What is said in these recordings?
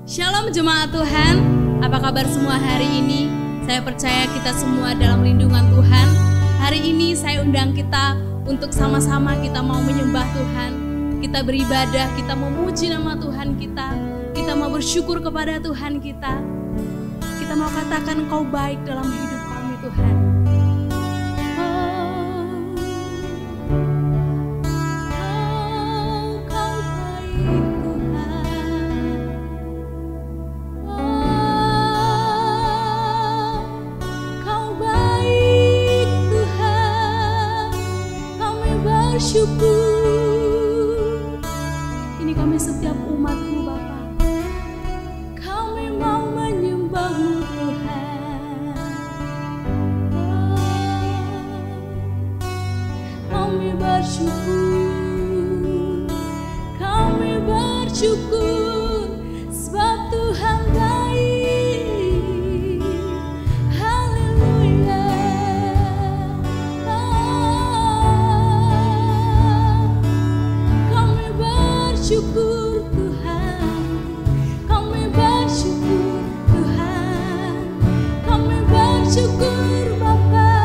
Shalom jemaat Tuhan, apa kabar semua hari ini? Saya percaya kita semua dalam lindungan Tuhan. Hari ini saya undang kita untuk sama-sama kita mau menyembah Tuhan. Kita beribadah, kita memuji nama Tuhan kita mau bersyukur kepada Tuhan kita. Kita mau katakan Engkau baik dalam hidup kami Tuhan. Syukur, ini kami setiap umat-Mu Bapa, kami mau menyembah-Mu Tuhan. Kami bersyukur sebab Tuhan baik. Haleluya. Syukur Tuhan, kami bersyukur Tuhan, kami bersyukur Bapa,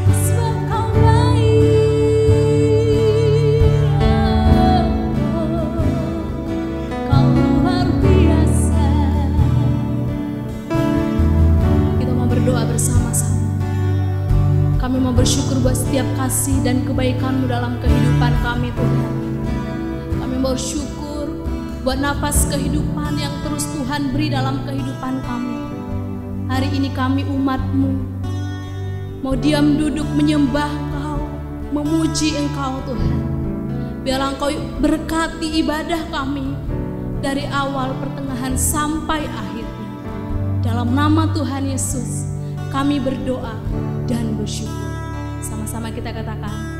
sebab Kau baik, Kau luar biasa. Kita mau berdoa bersama-sama. Kami mau bersyukur buat setiap kasih dan kebaikan-Mu dalam kehidupan kami Tuhan. Bersyukur buat nafas kehidupan yang terus Tuhan beri dalam kehidupan kami. Hari ini kami umat-Mu mau diam duduk menyembah Kau, memuji Engkau Tuhan. Biarlah Engkau berkati ibadah kami dari awal, pertengahan sampai akhirnya. Dalam nama Tuhan Yesus kami berdoa dan bersyukur. Sama-sama kita katakan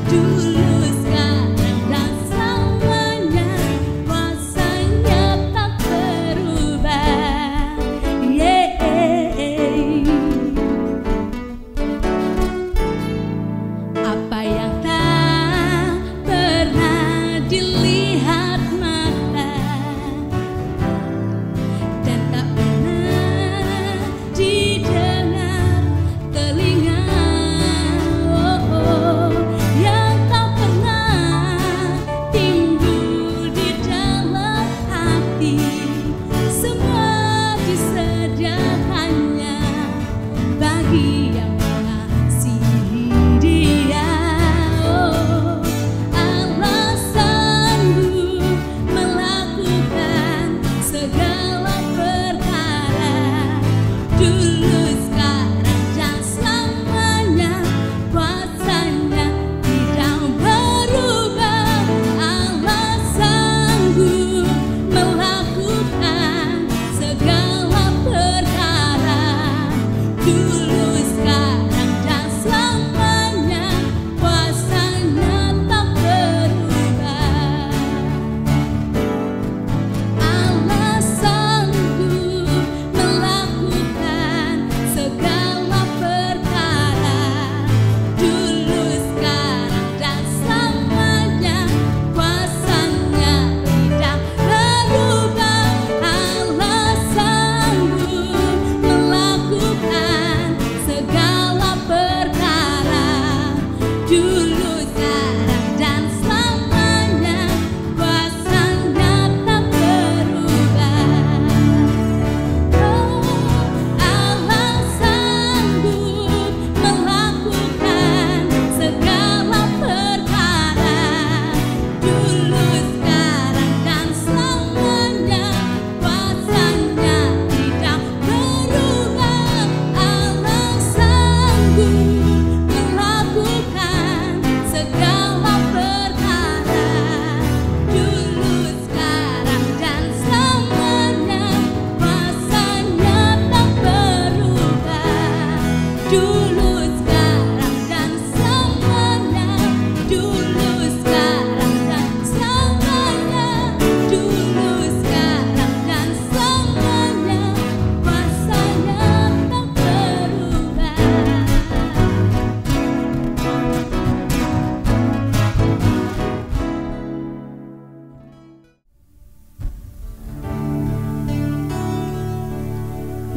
dulu, sekarang, dan selamanya.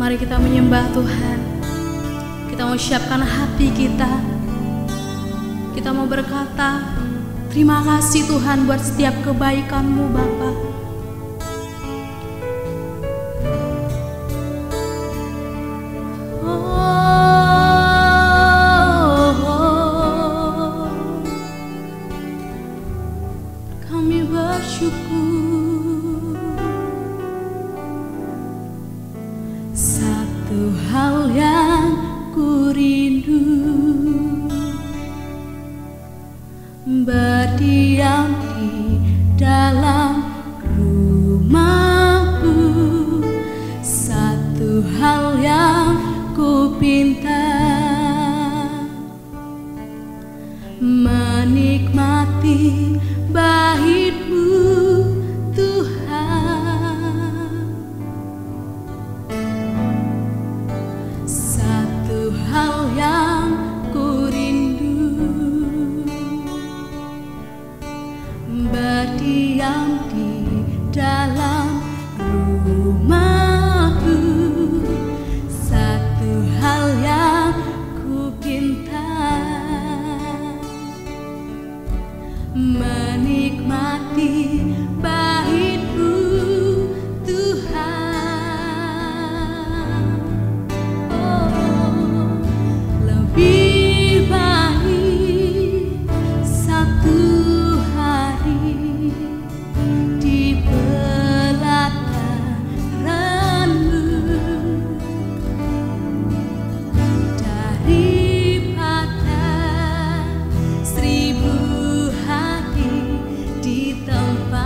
Mari kita menyembah Tuhan. Kita mau siapkan hati kita. Kita mau berkata, terima kasih Tuhan buat setiap kebaikan-Mu Bapa. Kami bersyukur. Satu hal yang ku rindu, berdiam di dalam rumah-Mu. Satu hal yang ku pinta, menikmati bait-Mu Tuhan. Satu hal yang ku rindu, berdiam di dalam rumah-Mu. Satu hal yang ku pinta, menikmati bait-Mu Tuhan. Oh, lebih baik satu hari di pelataran-Mu daripada 1000 hari di tempat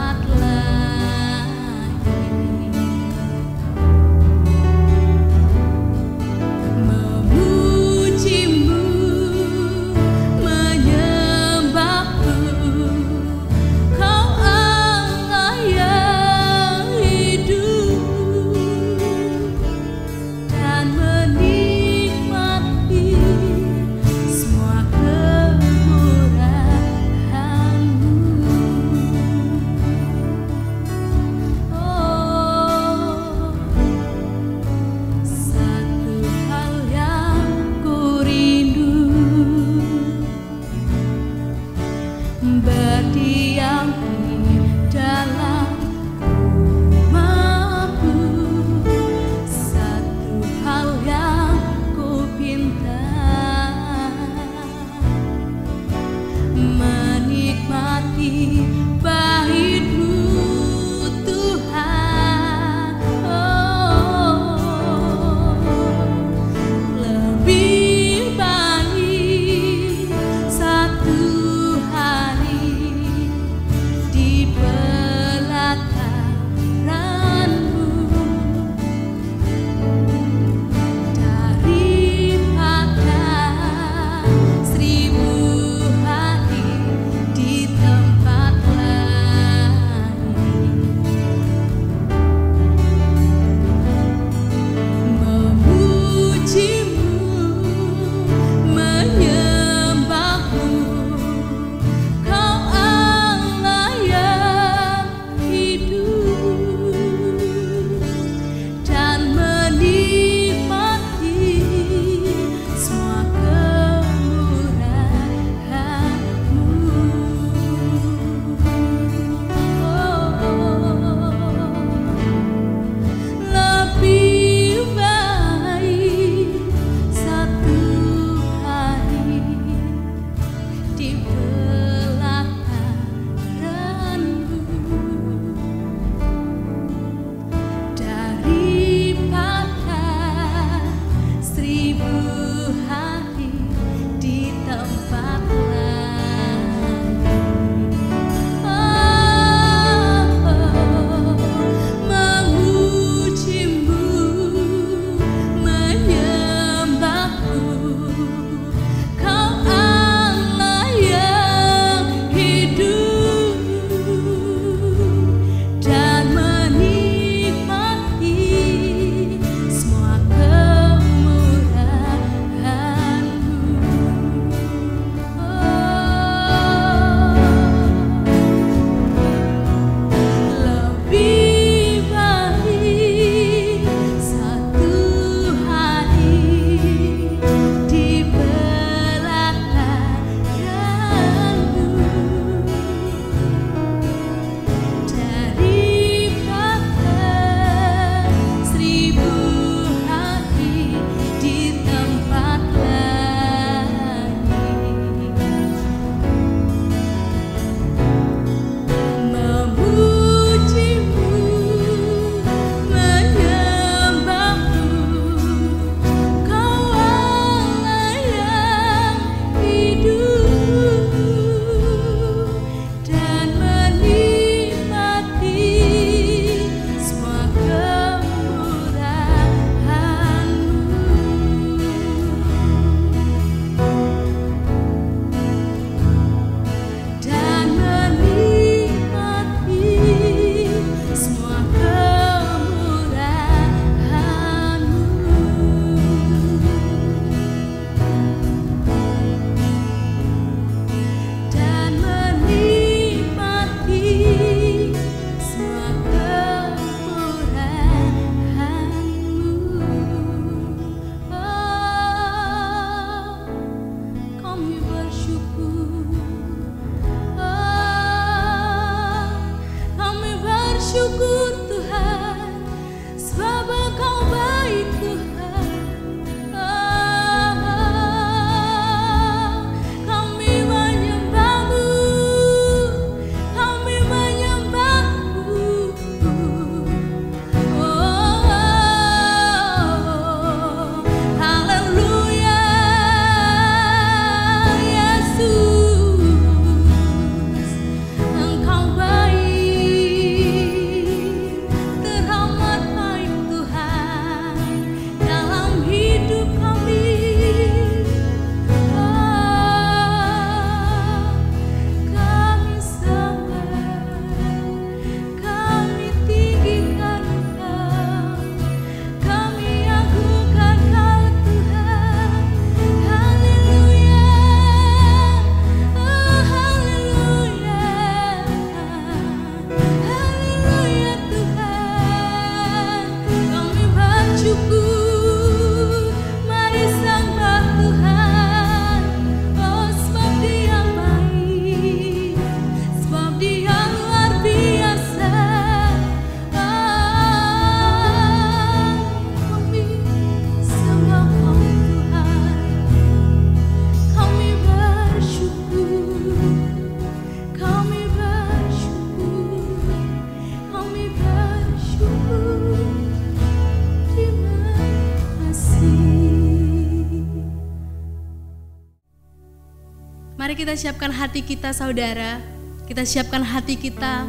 Mari kita siapkan hati kita saudara, kita siapkan hati kita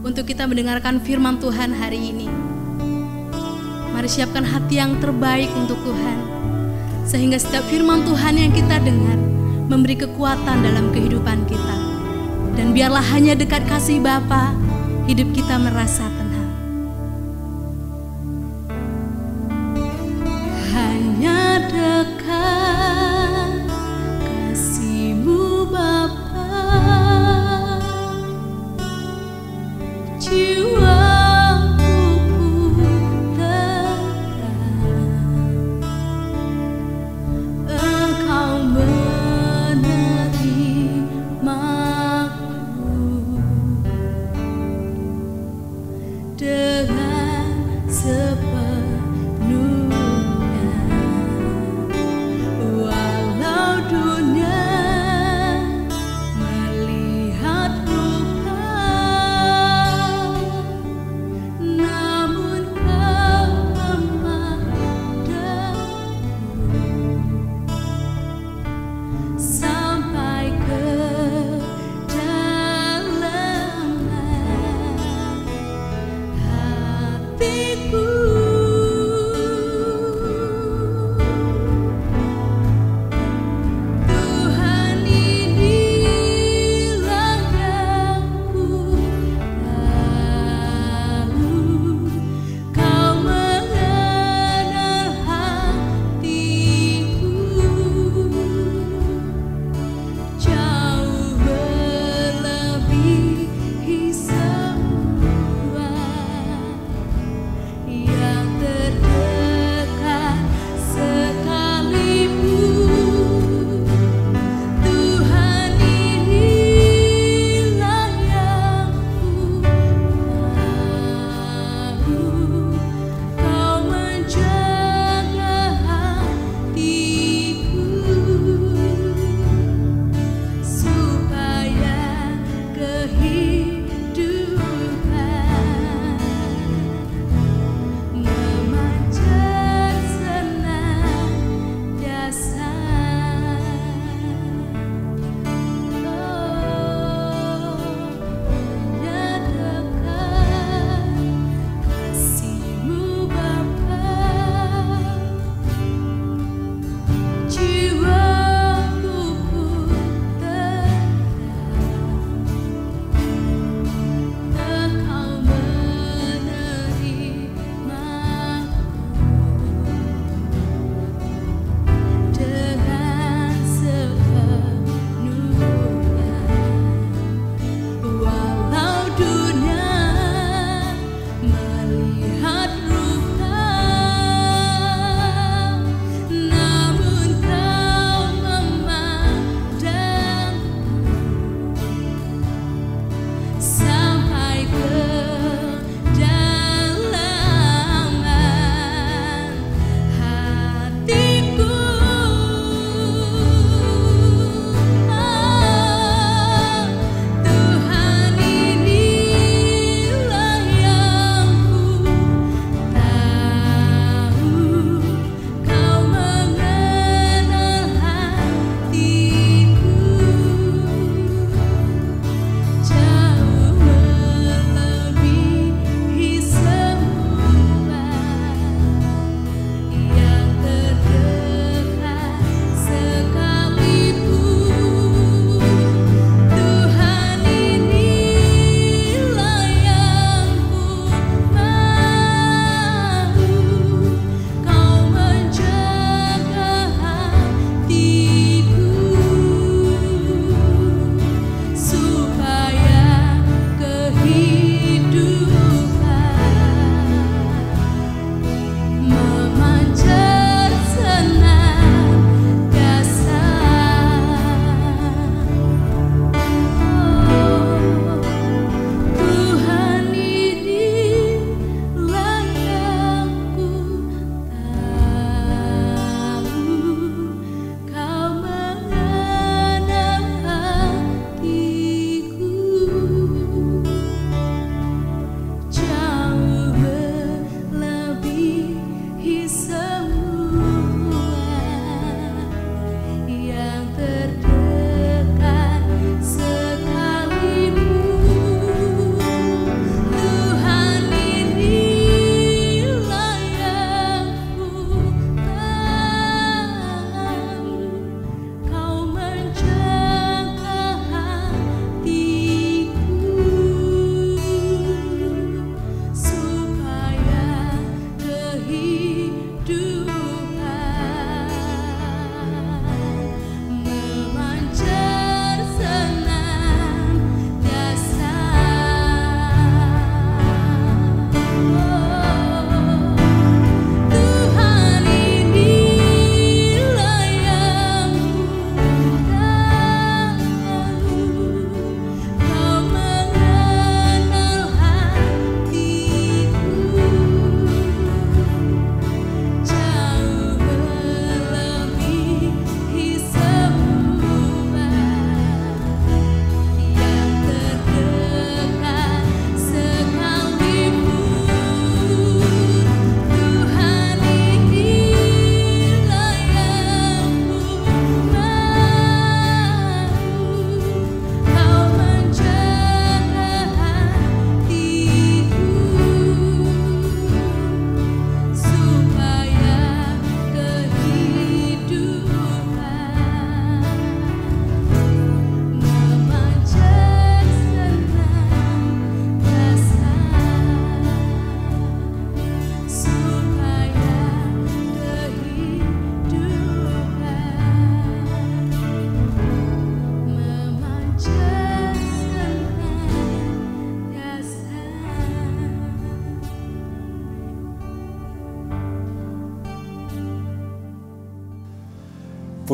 untuk kita mendengarkan firman Tuhan hari ini. Mari siapkan hati yang terbaik untuk Tuhan, sehingga setiap firman Tuhan yang kita dengar memberi kekuatan dalam kehidupan kita. Dan biarlah hanya dekat kasih Bapa, hidup kita merasa tenang. Hanya dekat kasih-Mu Bapa, jiwaku tenang. Engkau menerimaku dengan sepenuhnya. Walau dunia melihat rupa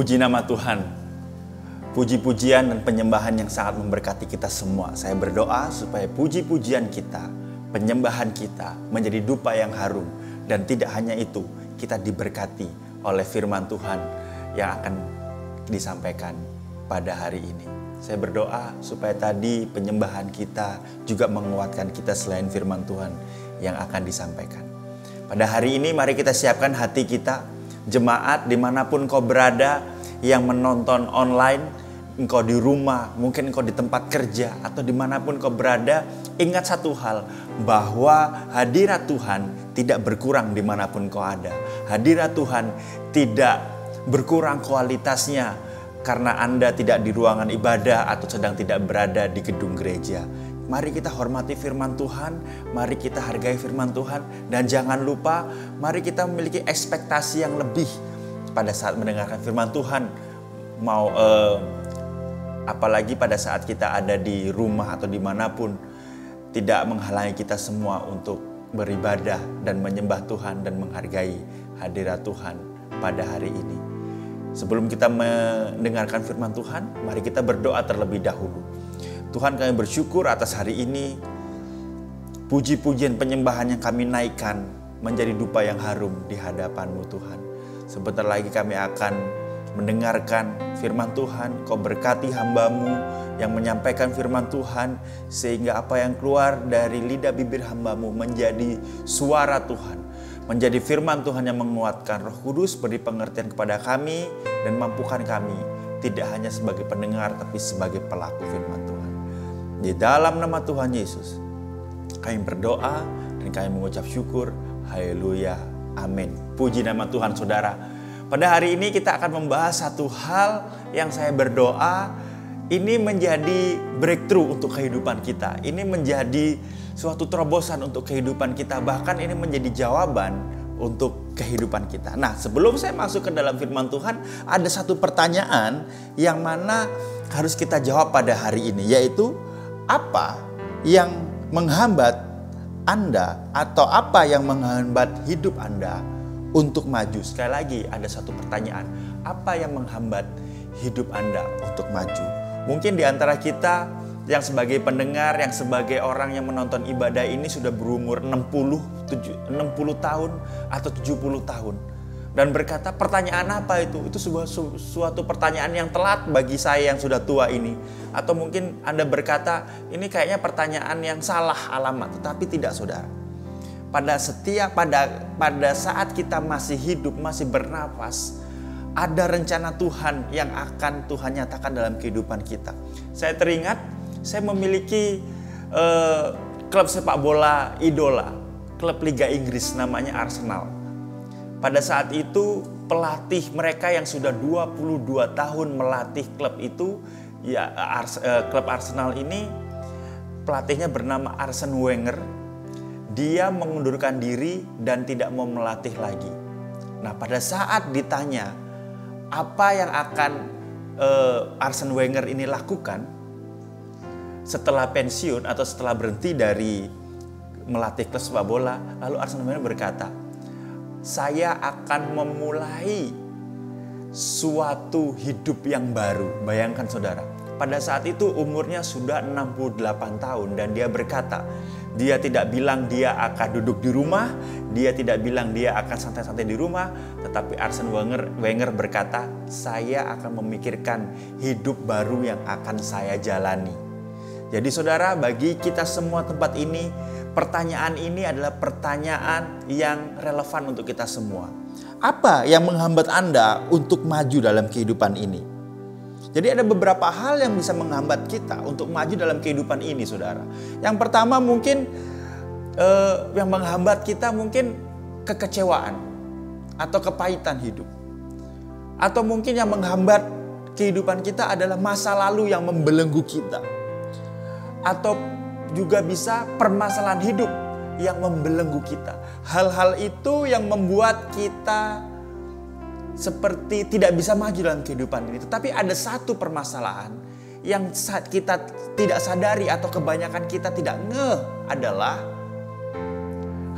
Puji nama Tuhan. Puji-pujian dan penyembahan yang sangat memberkati kita semua. Saya berdoa supaya puji-pujian kita, penyembahan kita menjadi dupa yang harum. Dan tidak hanya itu, kita diberkati oleh firman Tuhan yang akan disampaikan pada hari ini. Saya berdoa supaya tadi penyembahan kita juga menguatkan kita selain firman Tuhan yang akan disampaikan. Pada hari ini mari kita siapkan hati kita, jemaat dimanapun kau berada yang menonton online, engkau di rumah, mungkin engkau di tempat kerja atau dimanapun kau berada, ingat satu hal, bahwa hadirat Tuhan tidak berkurang dimanapun kau ada. Hadirat Tuhan tidak berkurang kualitasnya karena Anda tidak di ruangan ibadah atau sedang tidak berada di gedung gereja. Mari kita hormati firman Tuhan, mari kita hargai firman Tuhan, dan jangan lupa mari kita memiliki ekspektasi yang lebih pada saat mendengarkan firman Tuhan. Apalagi pada saat kita ada di rumah atau dimanapun, tidak menghalangi kita semua untuk beribadah dan menyembah Tuhan dan menghargai hadirat Tuhan pada hari ini. Sebelum kita mendengarkan firman Tuhan, mari kita berdoa terlebih dahulu. Tuhan, kami bersyukur atas hari ini. Puji-pujian penyembahan yang kami naikkan menjadi dupa yang harum di hadapan-Mu Tuhan. Sebentar lagi kami akan mendengarkan firman Tuhan. Kau berkati hamba-Mu yang menyampaikan firman Tuhan, sehingga apa yang keluar dari lidah bibir hamba-Mu menjadi suara Tuhan, menjadi firman Tuhan yang menguatkan. Roh Kudus beri pengertian kepada kami dan mampukan kami tidak hanya sebagai pendengar tapi sebagai pelaku firman Tuhan. Di dalam nama Tuhan Yesus kami berdoa dan kami mengucap syukur. Haleluya, amin. Puji nama Tuhan. Saudara, pada hari ini kita akan membahas satu hal yang saya berdoa ini menjadi breakthrough untuk kehidupan kita. Ini menjadi suatu terobosan untuk kehidupan kita. Bahkan ini menjadi jawaban untuk kehidupan kita. Nah, sebelum saya masuk ke dalam firman Tuhan, ada satu pertanyaan yang mana harus kita jawab pada hari ini, yaitu apa yang menghambat Anda atau apa yang menghambat hidup Anda untuk maju? Sekali lagi ada satu pertanyaan, apa yang menghambat hidup Anda untuk maju? Mungkin di antara kita yang sebagai pendengar, yang sebagai orang yang menonton ibadah ini sudah berumur 60 tahun atau 70 tahun. Dan berkata, pertanyaan apa itu? Itu suatu pertanyaan yang telat bagi saya yang sudah tua ini. Atau mungkin Anda berkata, ini kayaknya pertanyaan yang salah alamat. Tetapi tidak, saudara. Pada saat kita masih hidup, masih bernafas, ada rencana Tuhan yang akan Tuhan nyatakan dalam kehidupan kita. Saya teringat, saya memiliki klub sepak bola idola, klub Liga Inggris namanya Arsenal. Pada saat itu pelatih mereka yang sudah 22 tahun melatih klub itu, ya klub Arsenal ini, pelatihnya bernama Arsene Wenger. Dia mengundurkan diri dan tidak mau melatih lagi. Nah, pada saat ditanya apa yang akan Arsene Wenger ini lakukan setelah pensiun atau setelah berhenti dari melatih klub sepak bola, lalu Arsene Wenger berkata, saya akan memulai suatu hidup yang baru. Bayangkan saudara, pada saat itu umurnya sudah 68 tahun dan dia berkata, dia tidak bilang dia akan duduk di rumah, dia tidak bilang dia akan santai-santai di rumah, tetapi Arsene Wenger berkata, saya akan memikirkan hidup baru yang akan saya jalani. Jadi saudara, bagi kita semua tempat ini, pertanyaan ini adalah pertanyaan yang relevan untuk kita semua. Apa yang menghambat Anda untuk maju dalam kehidupan ini? Jadi ada beberapa hal yang bisa menghambat kita untuk maju dalam kehidupan ini, saudara. Yang pertama mungkin yang menghambat kita mungkin kekecewaan atau kepahitan hidup. Atau mungkin yang menghambat kehidupan kita adalah masa lalu yang membelenggu kita. Atau juga bisa permasalahan hidup yang membelenggu kita. Hal-hal itu yang membuat kita seperti tidak bisa maju dalam kehidupan ini. Tetapi ada satu permasalahan yang kita tidak sadari atau kebanyakan kita tidak ngeh adalah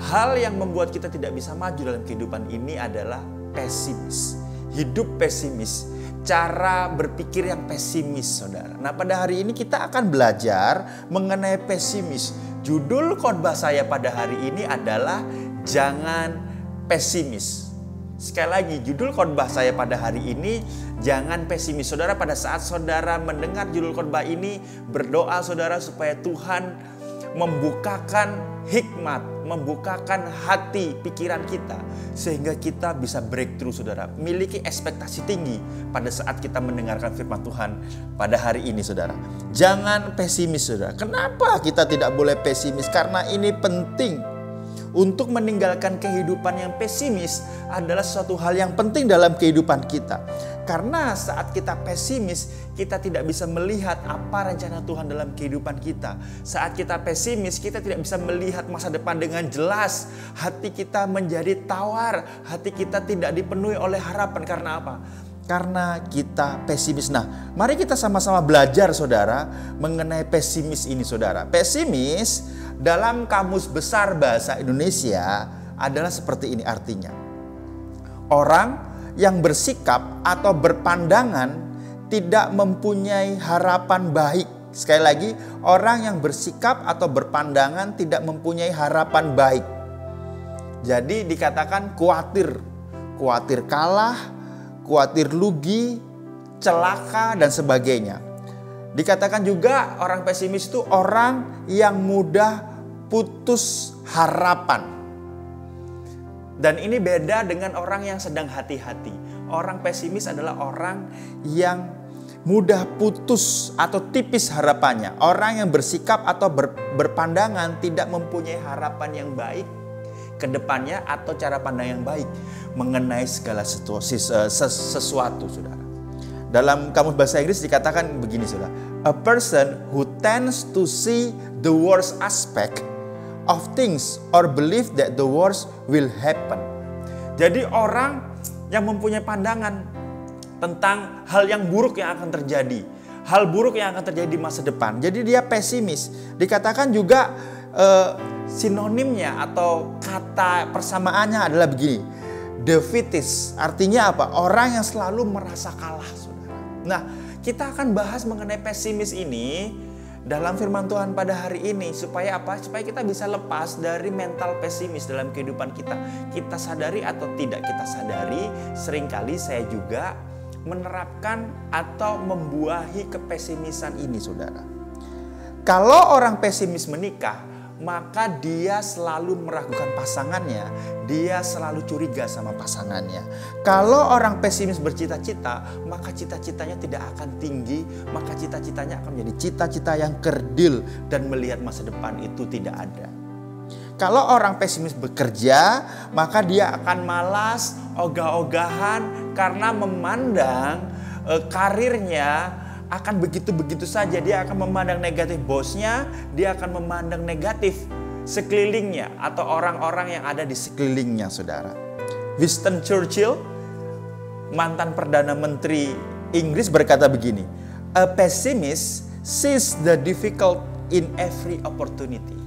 hal yang membuat kita tidak bisa maju dalam kehidupan ini adalah pesimis. Hidup pesimis. cara berpikir yang pesimis, saudara. Nah, pada hari ini kita akan belajar mengenai pesimis. Judul khotbah saya pada hari ini adalah Jangan Pesimis. Sekali lagi, judul khotbah saya pada hari ini Jangan Pesimis. Saudara, pada saat saudara mendengar judul khotbah ini, berdoa saudara supaya Tuhan membukakan hikmat, membukakan hati pikiran kita, sehingga kita bisa breakthrough, saudara. Miliki ekspektasi tinggi pada saat kita mendengarkan firman Tuhan pada hari ini, saudara. Jangan pesimis, saudara. Kenapa kita tidak boleh pesimis? Karena ini penting. Untuk meninggalkan kehidupan yang pesimis adalah suatu hal yang penting dalam kehidupan kita. Karena saat kita pesimis, kita tidak bisa melihat apa rencana Tuhan dalam kehidupan kita. Saat kita pesimis, kita tidak bisa melihat masa depan dengan jelas. Hati kita menjadi tawar, hati kita tidak dipenuhi oleh harapan. Karena apa? Karena kita pesimis. Nah, mari kita sama-sama belajar, saudara, mengenai pesimis ini, saudara. Pesimis dalam Kamus Besar Bahasa Indonesia adalah seperti ini artinya. Orang yang bersikap atau berpandangan tidak mempunyai harapan baik. Sekali lagi, orang yang bersikap atau berpandangan tidak mempunyai harapan baik. Jadi dikatakan khawatir kalah, khawatir rugi, celaka, dan sebagainya. Dikatakan juga orang pesimis itu orang yang mudah putus harapan. Dan ini beda dengan orang yang sedang hati-hati. Orang pesimis adalah orang yang mudah putus atau tipis harapannya. Orang yang bersikap atau berpandangan tidak mempunyai harapan yang baik ke depannya atau cara pandang yang baik mengenai segala sesuatu, saudara. Dalam Kamus Bahasa Inggris dikatakan begini, saudara. A person who tends to see the worst aspect of things or believe that the worst will happen. Jadi orang yang mempunyai pandangan tentang hal yang buruk yang akan terjadi, hal buruk yang akan terjadi di masa depan. Jadi dia pesimis. Dikatakan juga sinonimnya atau kata persamaannya adalah begini. Defeatist, artinya apa? Orang yang selalu merasa kalah, saudara. Nah, kita akan bahas mengenai pesimis ini dalam firman Tuhan pada hari ini. Supaya apa? Supaya kita bisa lepas dari mental pesimis dalam kehidupan kita. Kita sadari atau tidak kita sadari, seringkali saya juga menerapkan atau membuahi kepesimisan ini, saudara. Kalau orang pesimis menikah, maka dia selalu meragukan pasangannya, dia selalu curiga sama pasangannya. Kalau orang pesimis bercita-cita, maka cita-citanya tidak akan tinggi, maka cita-citanya akan menjadi cita-cita yang kerdil dan melihat masa depan itu tidak ada. Kalau orang pesimis bekerja, maka dia akan malas, ogah-ogahan karena memandang karirnya akan begitu-begitu saja. Dia akan memandang negatif bosnya, dia akan memandang negatif sekelilingnya atau orang-orang yang ada di sekelilingnya, saudara. Winston Churchill, mantan Perdana Menteri Inggris, berkata begini, a pessimist sees the difficult in every opportunity.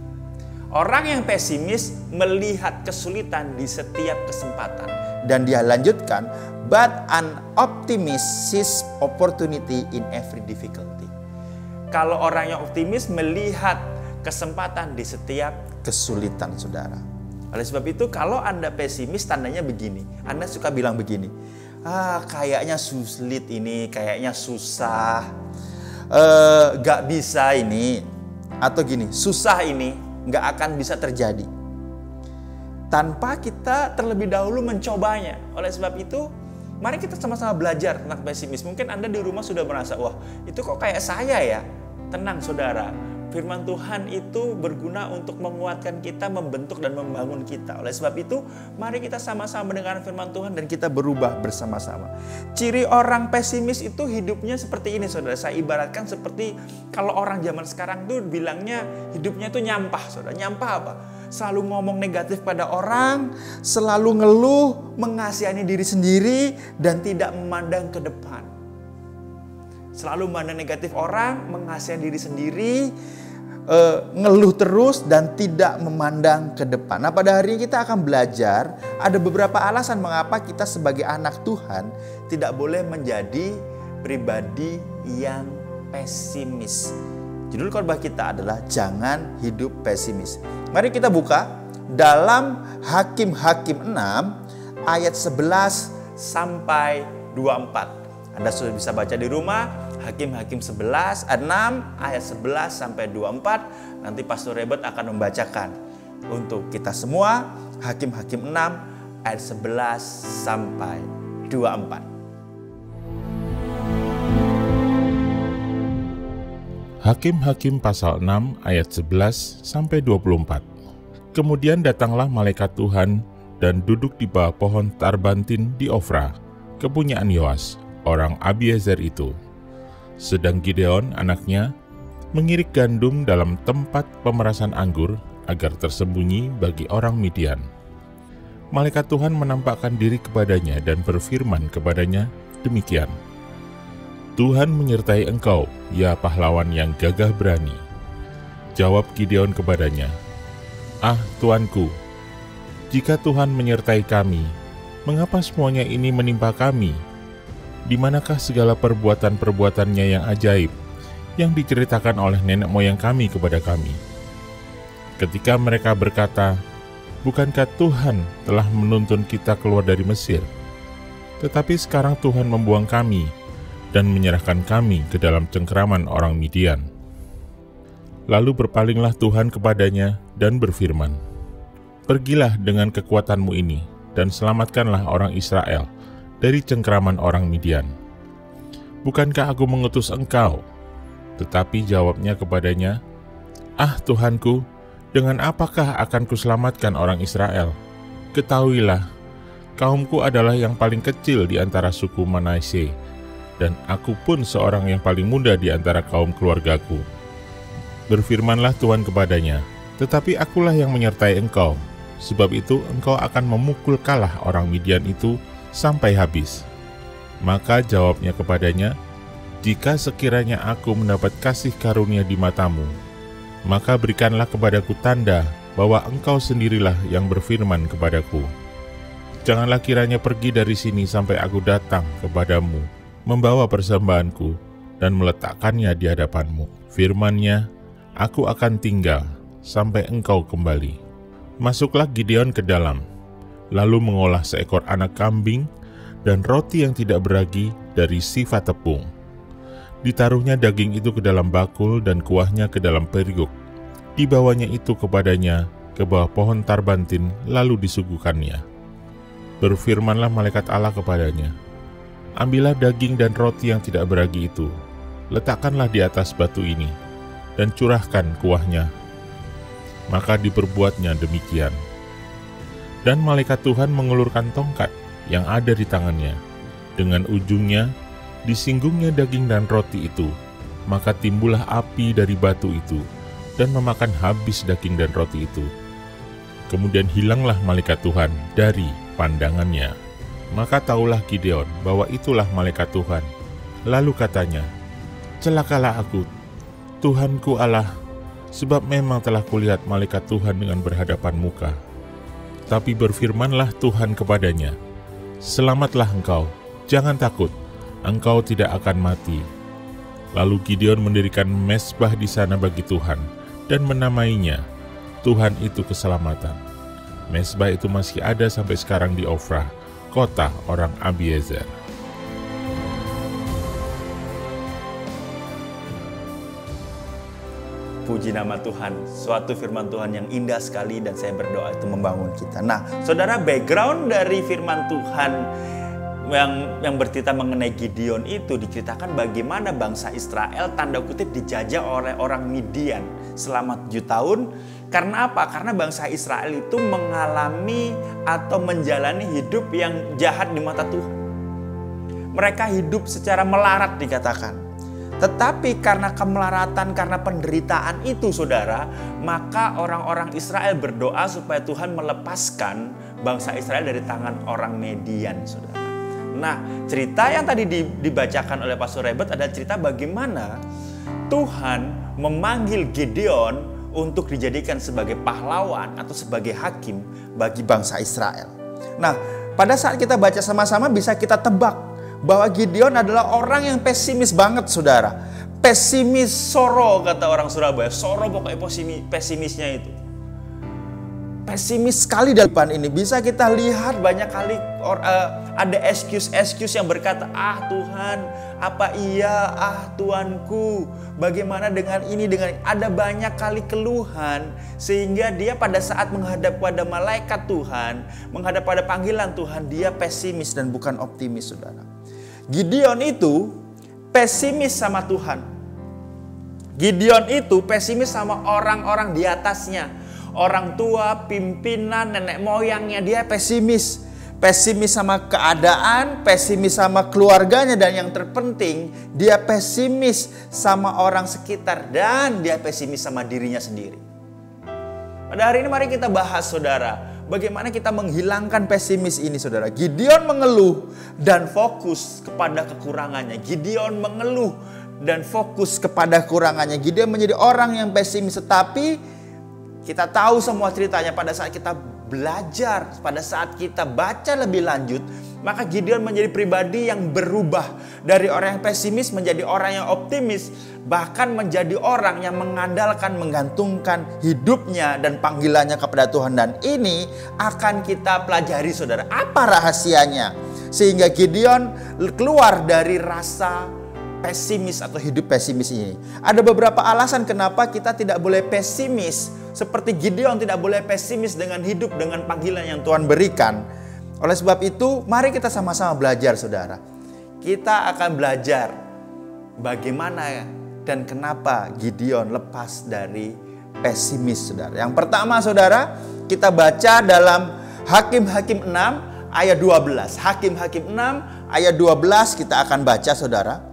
Orang yang pesimis melihat kesulitan di setiap kesempatan. Dan dia lanjutkan, but an optimist sees opportunity in every difficulty. Kalau orang yang optimis melihat kesempatan di setiap kesulitan, saudara. Oleh sebab itu, kalau Anda pesimis, tandanya begini. Anda suka bilang begini, kayaknya sulit ini, kayaknya susah, gak bisa ini. Atau gini, susah ini, gak akan bisa terjadi. Tanpa kita terlebih dahulu mencobanya. Oleh sebab itu, mari kita sama-sama belajar tentang pesimis. Mungkin Anda di rumah sudah merasa, wah itu kok kayak saya ya. Tenang, saudara. Firman Tuhan itu berguna untuk menguatkan kita, membentuk dan membangun kita. Oleh sebab itu, mari kita sama-sama mendengar firman Tuhan dan kita berubah bersama-sama. Ciri orang pesimis itu hidupnya seperti ini, saudara. Saya ibaratkan seperti kalau orang zaman sekarang tuh bilangnya hidupnya itu nyampah, saudara. Nyampah apa? Selalu ngomong negatif pada orang, selalu ngeluh, mengasihani diri sendiri, dan tidak memandang ke depan. Selalu memandang negatif orang, mengasihani diri sendiri, ngeluh terus dan tidak memandang ke depan. Nah, pada hari ini kita akan belajar ada beberapa alasan mengapa kita sebagai anak Tuhan tidak boleh menjadi pribadi yang pesimis. Judul khotbah kita adalah jangan hidup pesimis. Mari kita buka dalam Hakim-Hakim 6 ayat 11 sampai 24. Anda sudah bisa baca di rumah. Hakim-Hakim 11 ayat 6 ayat 11 sampai 24. Nanti Pastor Robert akan membacakan untuk kita semua Hakim-Hakim 6 ayat 11 sampai 24. Hakim-Hakim pasal 6 ayat 11 sampai 24. Kemudian datanglah malaikat Tuhan dan duduk di bawah pohon tarbantin di Ofra, kepunyaan Yoas, orang Abiezer itu. Sedang Gideon, anaknya, mengirik gandum dalam tempat pemerasan anggur agar tersembunyi bagi orang Midian. Malaikat Tuhan menampakkan diri kepadanya dan berfirman kepadanya demikian, Tuhan menyertai engkau, ya pahlawan yang gagah berani. Jawab Gideon kepadanya, Ah Tuanku, jika Tuhan menyertai kami, mengapa semuanya ini menimpa kami? Di manakah segala perbuatan-perbuatannya yang ajaib yang diceritakan oleh nenek moyang kami kepada kami? Ketika mereka berkata, bukankah Tuhan telah menuntun kita keluar dari Mesir? Tetapi sekarang Tuhan membuang kami dan menyerahkan kami ke dalam cengkeraman orang Midian. Lalu berpalinglah Tuhan kepadanya dan berfirman, Pergilah dengan kekuatanmu ini dan selamatkanlah orang Israel dari cengkeraman orang Midian. Bukankah aku mengutus engkau? Tetapi jawabnya kepadanya, Ah Tuhanku, dengan apakah akan kuselamatkan orang Israel? Ketahuilah, kaumku adalah yang paling kecil di antara suku Manasye, dan aku pun seorang yang paling muda di antara kaum keluargaku. Berfirmanlah Tuhan kepadanya, Tetapi akulah yang menyertai engkau, sebab itu engkau akan memukul kalah orang Midian itu sampai habis. Maka jawabnya kepadanya, Jika sekiranya aku mendapat kasih karunia di matamu, maka berikanlah kepadaku tanda bahwa engkau sendirilah yang berfirman kepadaku. Janganlah kiranya pergi dari sini sampai aku datang kepadamu, membawa persembahanku dan meletakkannya di hadapanmu. Firman-Nya, aku akan tinggal sampai engkau kembali. Masuklah Gideon ke dalam, lalu mengolah seekor anak kambing dan roti yang tidak beragi dari sifat tepung. Ditaruhnya daging itu ke dalam bakul dan kuahnya ke dalam periuk. Dibawanya itu kepadanya ke bawah pohon tarbantin, lalu disuguhkannya. Berfirmanlah malaikat Allah kepadanya, Ambillah daging dan roti yang tidak beragi itu, letakkanlah di atas batu ini, dan curahkan kuahnya. Maka diperbuatnya demikian. Dan malaikat Tuhan mengulurkan tongkat yang ada di tangannya. Dengan ujungnya, disinggungnya daging dan roti itu. Maka timbullah api dari batu itu, dan memakan habis daging dan roti itu. Kemudian hilanglah malaikat Tuhan dari pandangannya. Maka tahulah Gideon bahwa itulah malaikat Tuhan. Lalu katanya, Celakalah aku, Tuhanku Allah, sebab memang telah kulihat malaikat Tuhan dengan berhadapan muka. Tapi berfirmanlah Tuhan kepadanya, Selamatlah engkau, jangan takut, engkau tidak akan mati. Lalu Gideon mendirikan mezbah di sana bagi Tuhan, dan menamainya, Tuhan itu keselamatan. Mezbah itu masih ada sampai sekarang di Ofra, kota orang Abiezer. Puji nama Tuhan, suatu firman Tuhan yang indah sekali dan saya berdoa itu membangun kita. Nah, saudara, background dari firman Tuhan yang bercerita mengenai Gideon itu diceritakan bagaimana bangsa Israel tanda kutip dijajah oleh orang Midian selama 7 tahun. Karena apa? Karena bangsa Israel itu mengalami atau menjalani hidup yang jahat di mata Tuhan. Mereka hidup secara melarat dikatakan. Tetapi karena kemelaratan, karena penderitaan itu saudara, maka orang-orang Israel berdoa supaya Tuhan melepaskan bangsa Israel dari tangan orang Midian, saudara. Nah, cerita yang tadi dibacakan oleh Pastor Robert adalah cerita bagaimana Tuhan memanggil Gideon untuk dijadikan sebagai pahlawan atau sebagai hakim bagi bangsa Israel. Nah, pada saat kita baca sama-sama bisa kita tebak bahwa Gideon adalah orang yang pesimis banget, saudara. Pesimis soro, kata orang Surabaya. Soro pokoknya pesimisnya itu. Pesimis sekali di depan ini. Bisa kita lihat banyak kali ada excuse yang berkata, ah Tuhan, apa iya, ah Tuanku, bagaimana dengan ini, dengan ini. Ada banyak kali keluhan sehingga dia pada saat menghadap pada malaikat Tuhan, menghadap pada panggilan Tuhan, dia pesimis dan bukan optimis, saudara. Gideon itu pesimis sama Tuhan. Gideon itu pesimis sama orang-orang di atasnya. Orang tua, pimpinan, nenek moyangnya, dia pesimis. Pesimis sama keadaan, pesimis sama keluarganya, dan yang terpenting dia pesimis sama orang sekitar, dan dia pesimis sama dirinya sendiri. Pada hari ini mari kita bahas, saudara, bagaimana kita menghilangkan pesimis ini, saudara. Gideon mengeluh dan fokus kepada kekurangannya. Gideon mengeluh dan fokus kepada kekurangannya. Gideon menjadi orang yang pesimis, tetapi kita tahu semua ceritanya. Pada saat kita belajar, pada saat kita baca lebih lanjut, maka Gideon menjadi pribadi yang berubah dari orang yang pesimis menjadi orang yang optimis, bahkan menjadi orang yang mengandalkan, menggantungkan hidupnya dan panggilannya kepada Tuhan. Dan ini akan kita pelajari, saudara. Apa rahasianya sehingga Gideon keluar dari rasa pesimis atau hidup pesimis ini? Ada beberapa alasan kenapa kita tidak boleh pesimis. Seperti Gideon tidak boleh pesimis dengan hidup, dengan panggilan yang Tuhan berikan. Oleh sebab itu, mari kita sama-sama belajar, saudara. Kita akan belajar bagaimana dan kenapa Gideon lepas dari pesimis, saudara. Yang pertama, saudara, kita baca dalam Hakim-Hakim 6 ayat 12. Hakim-Hakim 6 ayat 12 kita akan baca, saudara.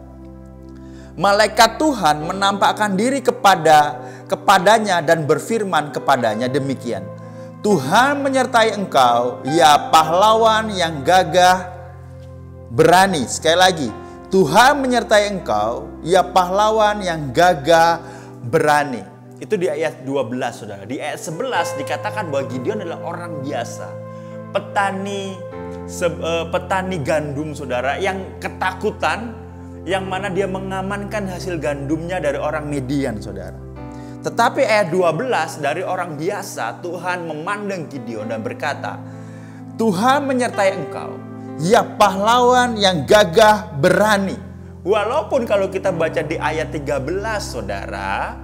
Malaikat Tuhan menampakkan diri kepadanya dan berfirman kepadanya demikian. Tuhan menyertai engkau, ya pahlawan yang gagah berani. Sekali lagi, Tuhan menyertai engkau, ya pahlawan yang gagah berani. Itu di ayat 12, saudara. Di ayat 11 dikatakan bahwa Gideon adalah orang biasa. Petani gandum, saudara, yang ketakutan, yang mana dia mengamankan hasil gandumnya dari orang Midian, saudara. Tetapi ayat 12, dari orang biasa Tuhan memandang Gideon dan berkata, Tuhan menyertai engkau, ya pahlawan yang gagah berani. Walaupun kalau kita baca di ayat 13, saudara,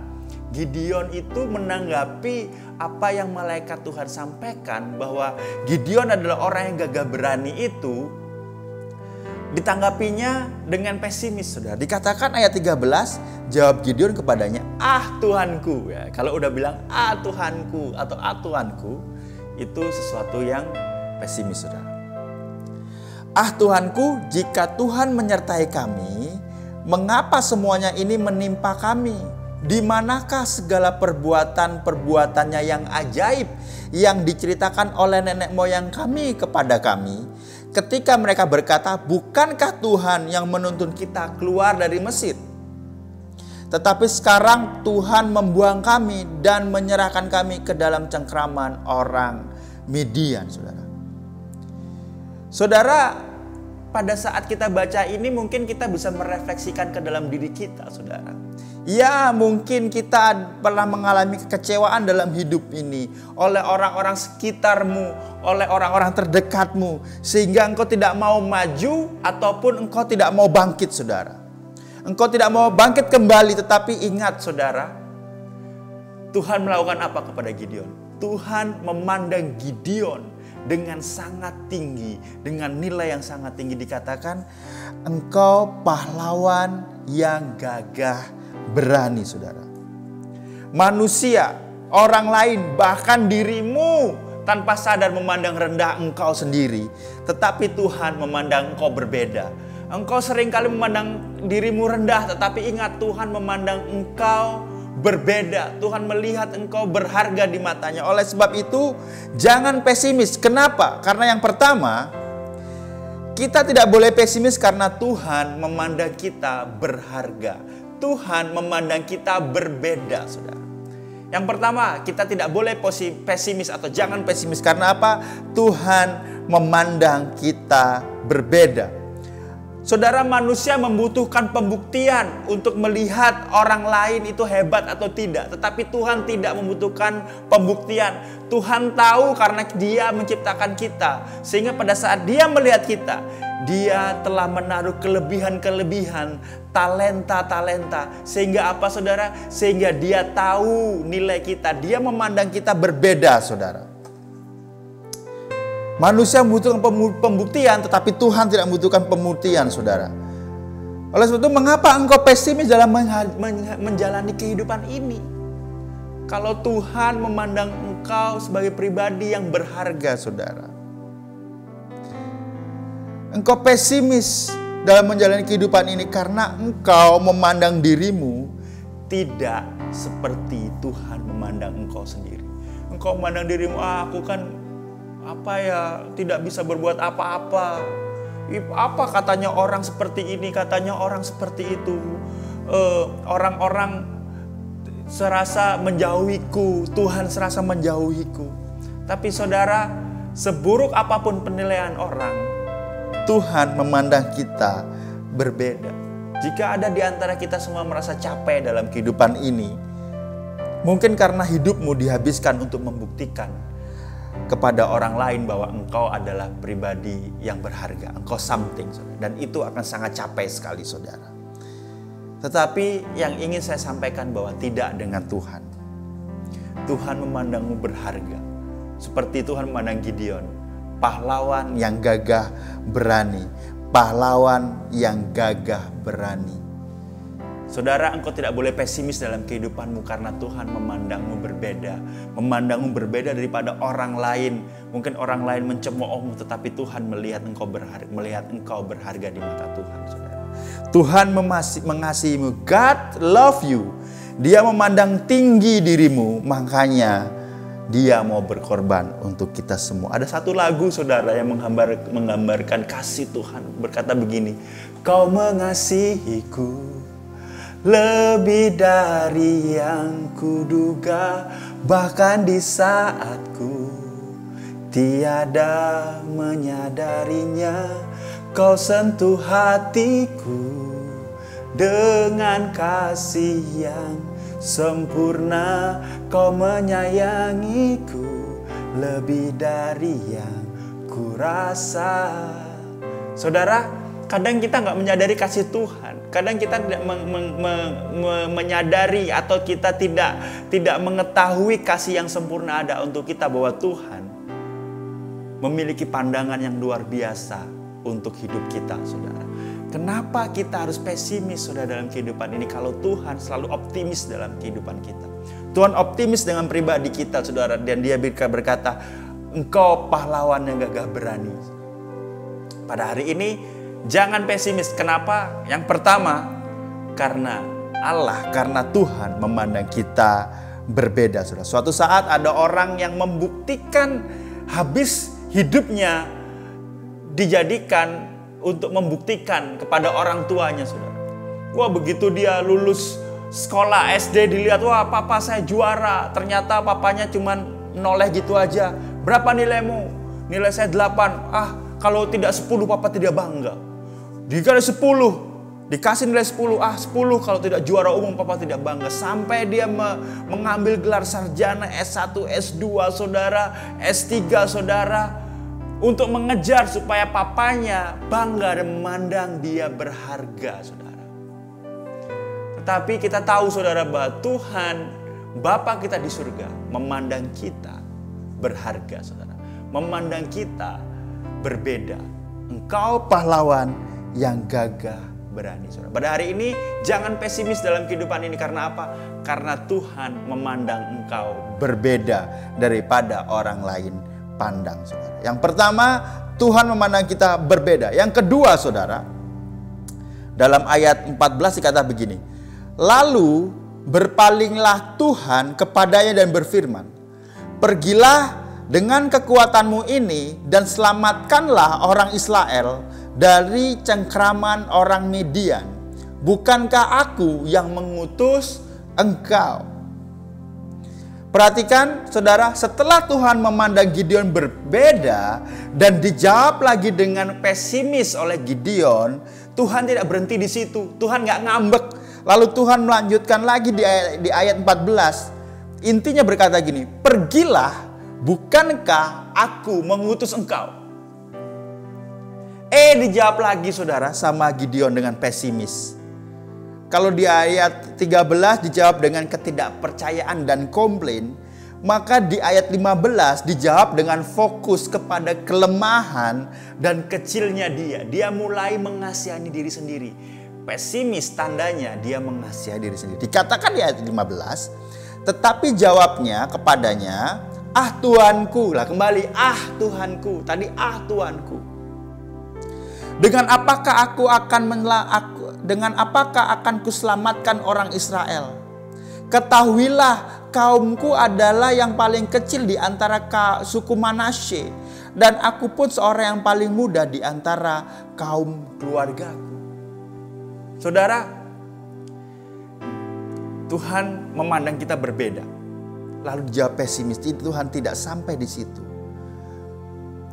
Gideon itu menanggapi apa yang malaikat Tuhan sampaikan, bahwa Gideon adalah orang yang gagah berani itu, ditanggapinya dengan pesimis, saudara. Dikatakan ayat 13, jawab Gideon kepadanya, ah Tuhanku. Ya, kalau udah bilang ah Tuhanku atau ah Tuhanku, itu sesuatu yang pesimis, saudara. Ah Tuhanku, jika Tuhan menyertai kami, mengapa semuanya ini menimpa kami? Di manakah segala perbuatannya yang ajaib yang diceritakan oleh nenek moyang kami kepada kami? Ketika mereka berkata, bukankah Tuhan yang menuntun kita keluar dari Mesir? Tetapi sekarang Tuhan membuang kami dan menyerahkan kami ke dalam cengkraman orang Midian, saudara. Saudara, pada saat kita baca ini mungkin kita bisa merefleksikan ke dalam diri kita, saudara. Ya, mungkin kita pernah mengalami kekecewaan dalam hidup ini oleh orang-orang sekitarmu, oleh orang-orang terdekatmu, sehingga engkau tidak mau maju ataupun engkau tidak mau bangkit, saudara. Engkau tidak mau bangkit kembali, tetapi ingat, saudara, Tuhan melakukan apa kepada Gideon? Tuhan memandang Gideon dengan sangat tinggi, dengan nilai yang sangat tinggi. Dikatakan, engkau pahlawan yang gagah berani, saudara. Manusia, orang lain, bahkan dirimu tanpa sadar memandang rendah engkau sendiri. Tetapi Tuhan memandang engkau berbeda. Engkau seringkali memandang dirimu rendah, tetapi ingat, Tuhan memandang engkau berbeda. Tuhan melihat engkau berharga di matanya. Oleh sebab itu, jangan pesimis. Kenapa? Karena yang pertama, kita tidak boleh pesimis karena Tuhan memandang kita berharga. Tuhan memandang kita berbeda, saudara. Yang pertama, kita tidak boleh pesimis atau jangan pesimis. Karena apa? Tuhan memandang kita berbeda. Saudara, manusia membutuhkan pembuktian untuk melihat orang lain itu hebat atau tidak. Tetapi Tuhan tidak membutuhkan pembuktian. Tuhan tahu karena Dia menciptakan kita. Sehingga pada saat Dia melihat kita, Dia telah menaruh kelebihan-kelebihan, talenta-talenta. Sehingga apa, saudara? Sehingga Dia tahu nilai kita. Dia memandang kita berbeda, saudara. Manusia membutuhkan pembuktian, tetapi Tuhan tidak membutuhkan pembuktian, saudara. Oleh sebab itu, mengapa engkau pesimis dalam menjalani kehidupan ini? Kalau Tuhan memandang engkau sebagai pribadi yang berharga, saudara. Engkau pesimis dalam menjalani kehidupan ini karena engkau memandang dirimu tidak seperti Tuhan memandang engkau sendiri. Engkau memandang dirimu, aku kan tidak bisa berbuat apa-apa. Apa katanya orang seperti ini, katanya orang seperti itu. Orang-orang serasa menjauhiku, Tuhan serasa menjauhiku. Tapi saudara, seburuk apapun penilaian orang, Tuhan memandang kita berbeda. Jika ada di antara kita semua merasa capek dalam kehidupan ini, mungkin karena hidupmu dihabiskan untuk membuktikan kepada orang lain bahwa engkau adalah pribadi yang berharga, engkau something, saudara. Dan itu akan sangat capek sekali, saudara. Tetapi yang ingin saya sampaikan bahwa tidak dengan Tuhan. Tuhan memandangmu berharga. Seperti Tuhan memandang Gideon, pahlawan yang gagah berani. Pahlawan yang gagah berani. Saudara, engkau tidak boleh pesimis dalam kehidupanmu karena Tuhan memandangmu berbeda. Memandangmu berbeda daripada orang lain. Mungkin orang lain mencemoohmu, tetapi Tuhan melihat engkau berharga di mata Tuhan, saudara. Tuhan mengasihimu. God love you. Dia memandang tinggi dirimu, makanya Dia mau berkorban untuk kita semua. Ada satu lagu, saudara, yang menggambarkan kasih Tuhan. Berkata begini, kau mengasihiku lebih dari yang kuduga, bahkan di saat ku tiada menyadarinya, kau sentuh hatiku dengan kasih yang sempurna. Kau menyayangiku lebih dari yang kurasa. Saudara, kadang kita nggak menyadari kasih Tuhan. Kadang kita tidak menyadari atau kita tidak mengetahui kasih yang sempurna ada untuk kita, bahwa Tuhan memiliki pandangan yang luar biasa untuk hidup kita, saudara. Kenapa kita harus pesimis, saudara, dalam kehidupan ini kalau Tuhan selalu optimis dalam kehidupan kita? Tuhan optimis dengan pribadi kita, saudara, dan Dia berkata, engkau pahlawan yang gagah berani. Pada hari ini jangan pesimis. Kenapa? Yang pertama, karena Tuhan memandang kita berbeda, saudara. Suatu saat ada orang yang membuktikan, habis hidupnya dijadikan untuk membuktikan kepada orang tuanya, saudara. Wah, begitu dia lulus sekolah SD, dilihat, wah, papa saya juara. Ternyata papanya cuman noleh gitu aja. Berapa nilaimu? Nilai saya 8. Kalau tidak 10 papa tidak bangga. Dikasih 10, dikasih nilai 10, 10 kalau tidak juara umum papa tidak bangga. Sampai dia mengambil gelar sarjana S1, S2, saudara, S3, saudara, untuk mengejar supaya papanya bangga dan memandang dia berharga, saudara. Tetapi kita tahu, saudara, bahwa Tuhan, Bapa kita di surga, memandang kita berharga, saudara. Memandang kita berbeda. Engkau pahlawan yang gagah berani, saudara. Pada hari ini jangan pesimis dalam kehidupan ini. Karena apa? Karena Tuhan memandang engkau berbeda daripada orang lain pandang, saudara. Yang pertama, Tuhan memandang kita berbeda. Yang kedua, saudara, dalam ayat 14 dikata begini, lalu berpalinglah Tuhan kepadanya dan berfirman, pergilah dengan kekuatanmu ini dan selamatkanlah orang Israel dari cengkraman orang Midian. bukankah aku yang mengutus engkau? Perhatikan saudara, setelah Tuhan memandang Gideon berbeda dan dijawab lagi dengan pesimis oleh Gideon, Tuhan tidak berhenti di situ. Tuhan gak ngambek. Lalu Tuhan melanjutkan lagi di ayat 14. Intinya berkata gini, pergilah, bukankah aku mengutus engkau? Dijawab lagi saudara sama Gideon dengan pesimis. Kalau di ayat 13 dijawab dengan ketidakpercayaan dan komplain, maka di ayat 15 dijawab dengan fokus kepada kelemahan dan kecilnya dia. Dia mulai mengasihani diri sendiri. Pesimis tandanya dia mengasihi diri sendiri. Dikatakan di ayat 15, tetapi jawabnya kepadanya, ah Tuanku. Lah kembali, ah Tuhanku. Tadi ah Tuanku. Dengan apakah akan kuselamatkan orang Israel? Ketahuilah, kaumku adalah yang paling kecil di antara suku Manasye, dan aku pun seorang yang paling muda di antara kaum keluargaku. Saudara, Tuhan memandang kita berbeda. Lalu dijawab pesimis. Tuhan tidak sampai di situ.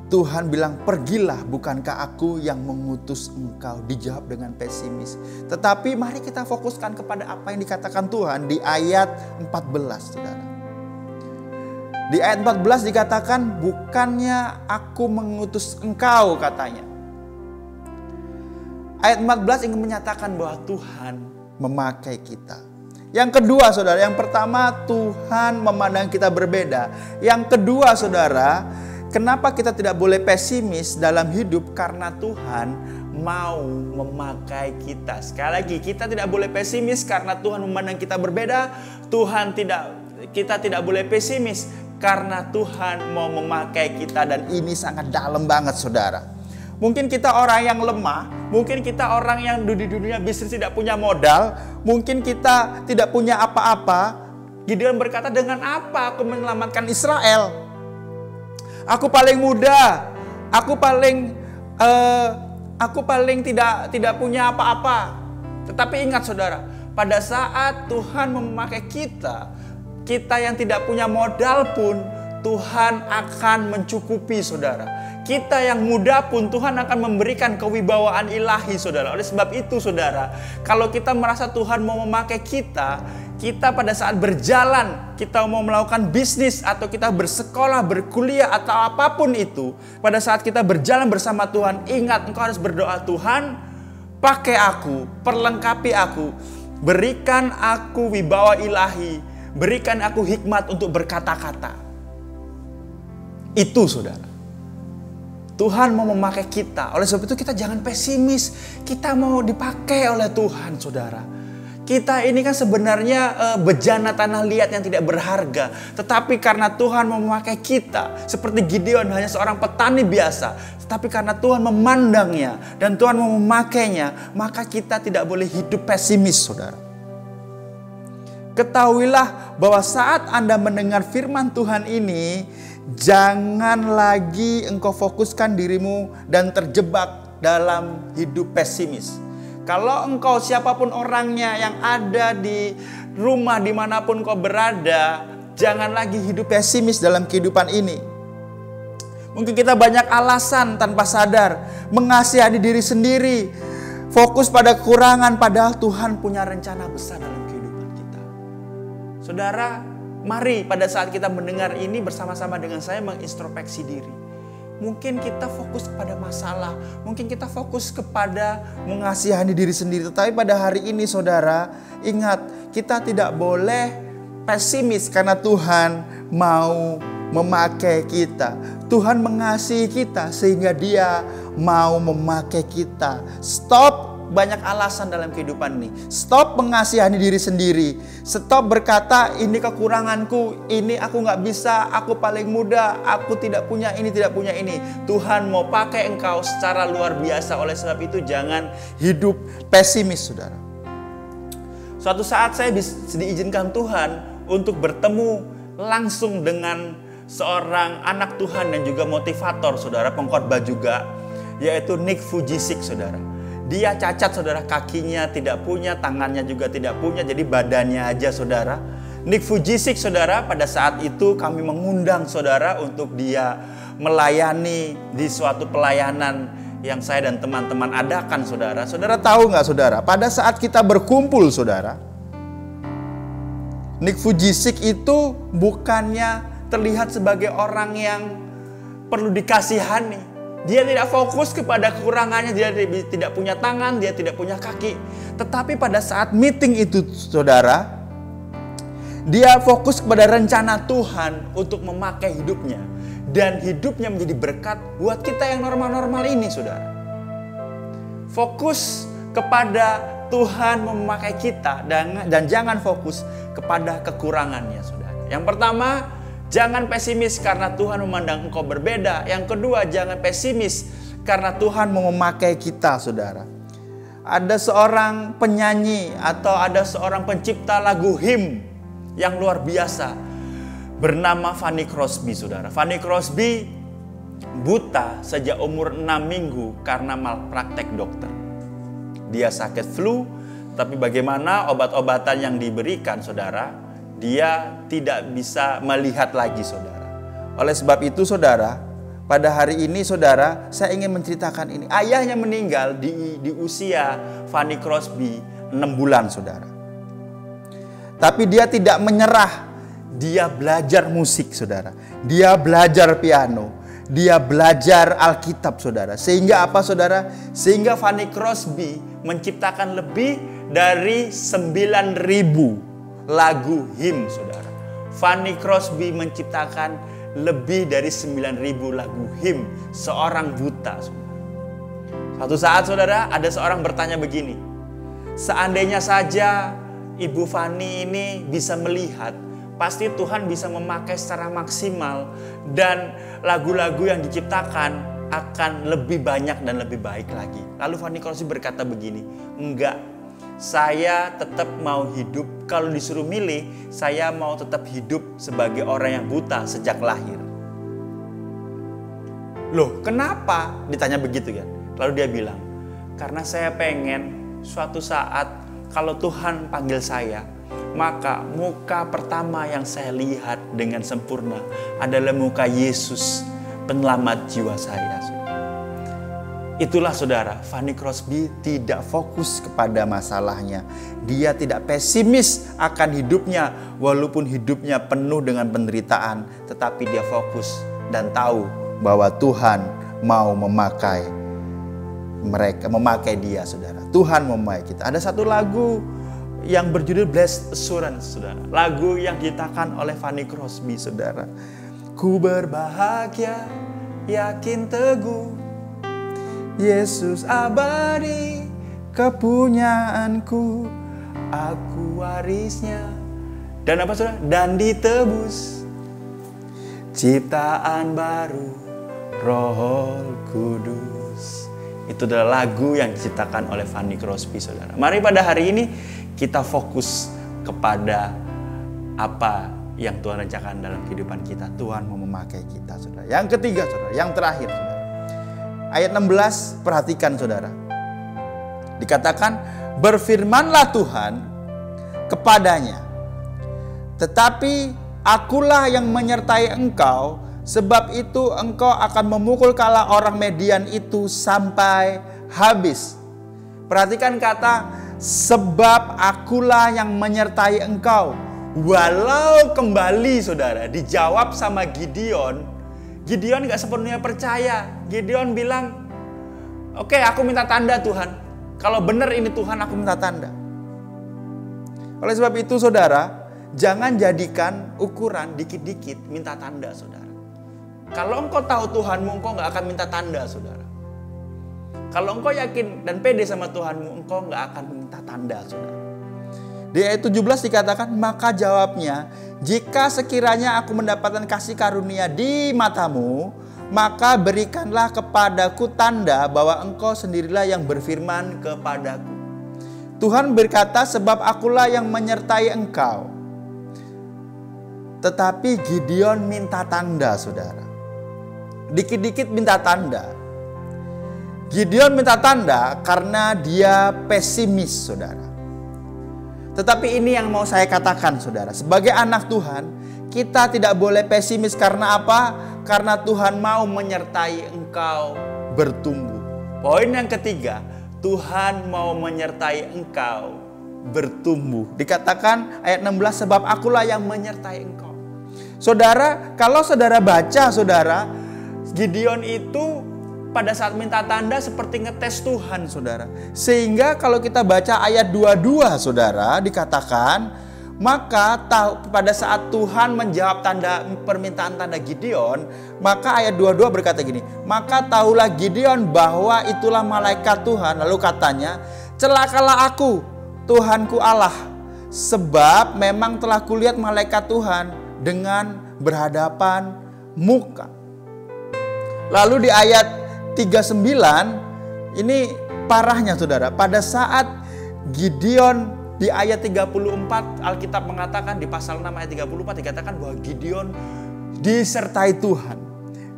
Tuhan bilang, pergilah, bukankah aku yang mengutus engkau? Dijawab dengan pesimis. Tetapi mari kita fokuskan kepada apa yang dikatakan Tuhan di ayat 14, saudara. Di ayat 14 dikatakan, bukannya aku mengutus engkau, katanya. Ayat 14 ingin menyatakan bahwa Tuhan memakai kita. Yang kedua saudara, yang pertama Tuhan memandang kita berbeda. Yang kedua saudara, kenapa kita tidak boleh pesimis dalam hidup? Karena Tuhan mau memakai kita. Sekali lagi, kita tidak boleh pesimis karena Tuhan memandang kita berbeda. Kita tidak boleh pesimis karena Tuhan mau memakai kita. Dan ini sangat dalam banget saudara. Mungkin kita orang yang lemah, mungkin kita orang yang di dunia bisnis tidak punya modal, mungkin kita tidak punya apa-apa. Gideon berkata, dengan apa aku menyelamatkan Israel? Aku paling muda, aku paling tidak punya apa-apa. Tetapi ingat saudara, pada saat Tuhan memakai kita yang tidak punya modal pun Tuhan akan mencukupi saudara. Kita yang muda pun Tuhan akan memberikan kewibawaan ilahi saudara. Oleh sebab itu saudara, kalau kita merasa Tuhan mau memakai kita pada saat berjalan, kita mau melakukan bisnis atau kita bersekolah, berkuliah atau apapun itu, pada saat kita berjalan bersama Tuhan, ingat engkau harus berdoa, Tuhan pakai aku, perlengkapi aku, berikan aku wibawa ilahi, berikan aku hikmat untuk berkata-kata. Itu saudara. Tuhan mau memakai kita. Oleh sebab itu kita jangan pesimis. Kita mau dipakai oleh Tuhan saudara. Kita ini kan sebenarnya bejana tanah liat yang tidak berharga. Tetapi karena Tuhan mau memakai kita. Seperti Gideon hanya seorang petani biasa. Tetapi karena Tuhan memandangnya dan Tuhan mau memakainya, maka kita tidak boleh hidup pesimis saudara. Ketahuilah bahwa saat Anda mendengar firman Tuhan ini, jangan lagi engkau fokuskan dirimu dan terjebak dalam hidup pesimis. Kalau engkau siapapun orangnya yang ada di rumah dimanapun kau berada, jangan lagi hidup pesimis dalam kehidupan ini. Mungkin kita banyak alasan tanpa sadar, mengasihani diri sendiri, fokus pada kekurangan, padahal Tuhan punya rencana besar dalam kehidupan kita. Saudara, mari pada saat kita mendengar ini bersama-sama dengan saya mengintrospeksi diri. Mungkin kita fokus kepada masalah, mungkin kita fokus kepada mengasihani diri sendiri. Tetapi pada hari ini saudara, ingat kita tidak boleh pesimis karena Tuhan mau memakai kita. Tuhan mengasihi kita sehingga Dia mau memakai kita. Stop banyak alasan dalam kehidupan ini. Stop mengasihani diri sendiri. Stop berkata ini kekuranganku, ini aku gak bisa, aku paling muda, aku tidak punya ini, tidak punya ini. Tuhan mau pakai engkau secara luar biasa. Oleh sebab itu jangan hidup pesimis saudara. Suatu saat saya diizinkan Tuhan untuk bertemu langsung dengan seorang anak Tuhan dan juga motivator saudara, pengkhotbah juga, yaitu Nick Vujicic saudara. Dia cacat saudara, kakinya tidak punya, tangannya juga tidak punya, jadi badannya aja saudara. Nick Vujicic saudara, pada saat itu kami mengundang saudara untuk dia melayani di suatu pelayanan yang saya dan teman-teman adakan saudara. Saudara tahu nggak saudara, pada saat kita berkumpul saudara, Nick Vujicic itu bukannya terlihat sebagai orang yang perlu dikasihani. Dia tidak fokus kepada kekurangannya, dia tidak punya tangan, dia tidak punya kaki. Tetapi pada saat meeting itu saudara, dia fokus kepada rencana Tuhan untuk memakai hidupnya. Dan hidupnya menjadi berkat buat kita yang normal-normal ini saudara. Fokus kepada Tuhan memakai kita dan jangan fokus kepada kekurangannya saudara. Yang pertama, jangan pesimis karena Tuhan memandang engkau berbeda. Yang kedua, jangan pesimis karena Tuhan mau memakai kita saudara. Ada seorang penyanyi atau ada seorang pencipta lagu him yang luar biasa bernama Fanny Crosby saudara. Fanny Crosby buta sejak umur 6 minggu karena malpraktek dokter. Dia sakit flu, tapi bagaimana obat-obatan yang diberikan saudara, dia tidak bisa melihat lagi saudara. Oleh sebab itu saudara, pada hari ini saudara, saya ingin menceritakan ini. Ayahnya meninggal di usia Fanny Crosby 6 bulan saudara. Tapi dia tidak menyerah. Dia belajar musik saudara. Dia belajar piano. Dia belajar Alkitab saudara. Sehingga apa saudara? Sehingga Fanny Crosby menciptakan lebih dari 9.000 lagu him saudara. Fanny Crosby menciptakan lebih dari 9.000 lagu him. Seorang buta saudara. Suatu saat saudara, ada seorang bertanya begini. Seandainya saja Ibu Fanny ini bisa melihat, pasti Tuhan bisa memakai secara maksimal dan lagu-lagu yang diciptakan akan lebih banyak dan lebih baik lagi. Lalu Fanny Crosby berkata begini, enggak, saya tetap mau hidup, kalau disuruh milih, saya mau tetap hidup sebagai orang yang buta sejak lahir. Loh, kenapa? Ditanya begitu kan. Lalu dia bilang, karena saya pengen suatu saat kalau Tuhan panggil saya, maka muka pertama yang saya lihat dengan sempurna adalah muka Yesus, penyelamat jiwa saya. Itulah saudara, Fanny Crosby tidak fokus kepada masalahnya. Dia tidak pesimis akan hidupnya, walaupun hidupnya penuh dengan penderitaan. Tetapi dia fokus dan tahu bahwa Tuhan mau memakai mereka, memakai dia saudara. Tuhan memakai kita. Ada satu lagu yang berjudul Blessed Assurance saudara. Lagu yang diciptakan oleh Fanny Crosby saudara. Ku berbahagia, yakin teguh, Yesus abadi kepunyaanku, aku warisnya. Dan apa saudara? Dan ditebus ciptaan baru, Roh Kudus. Itu adalah lagu yang diciptakan oleh Fanny Crosby saudara. Mari pada hari ini kita fokus kepada apa yang Tuhan rencanakan dalam kehidupan kita. Tuhan mau memakai kita saudara. Yang ketiga saudara, yang terakhir saudara. Ayat 16, perhatikan saudara. Dikatakan, berfirmanlah Tuhan kepadanya, tetapi akulah yang menyertai engkau, sebab itu engkau akan memukul kepala orang Median itu sampai habis. Perhatikan kata, sebab akulah yang menyertai engkau. Walau kembali saudara, dijawab sama Gideon. Gideon gak sepenuhnya percaya. Gideon bilang, oke, aku minta tanda Tuhan. Kalau benar ini Tuhan, aku minta tanda. Oleh sebab itu saudara, jangan jadikan ukuran dikit-dikit minta tanda saudara. Kalau engkau tahu Tuhanmu, engkau gak akan minta tanda saudara. Kalau engkau yakin dan pede sama Tuhanmu, engkau gak akan minta tanda saudara. Di ayat 17 dikatakan, maka jawabnya, jika sekiranya aku mendapatkan kasih karunia di matamu, maka berikanlah kepadaku tanda bahwa engkau sendirilah yang berfirman kepadaku. Tuhan berkata, sebab akulah yang menyertai engkau. Tetapi Gideon minta tanda saudara. Dikit-dikit minta tanda. Gideon minta tanda karena dia pesimis, saudara. Tetapi ini yang mau saya katakan, saudara. Sebagai anak Tuhan, kita tidak boleh pesimis. Karena apa? Karena Tuhan mau menyertai engkau bertumbuh. Poin yang ketiga, Tuhan mau menyertai engkau bertumbuh. Dikatakan ayat 16, sebab akulah yang menyertai engkau. Saudara, kalau saudara baca, saudara, Gideon itu pada saat minta tanda seperti ngetes Tuhan, saudara. Sehingga kalau kita baca ayat 22, saudara, dikatakan, maka pada saat Tuhan menjawab permintaan tanda Gideon, maka ayat 22 berkata gini, maka tahulah Gideon bahwa itulah malaikat Tuhan. Lalu katanya, celakalah aku, Tuhanku Allah, sebab memang telah kulihat malaikat Tuhan dengan berhadapan muka. Lalu di ayat 39, ini parahnya, saudara. Pada saat Gideon di ayat 34, Alkitab mengatakan di pasal 6 ayat 34 dikatakan bahwa Gideon disertai Tuhan.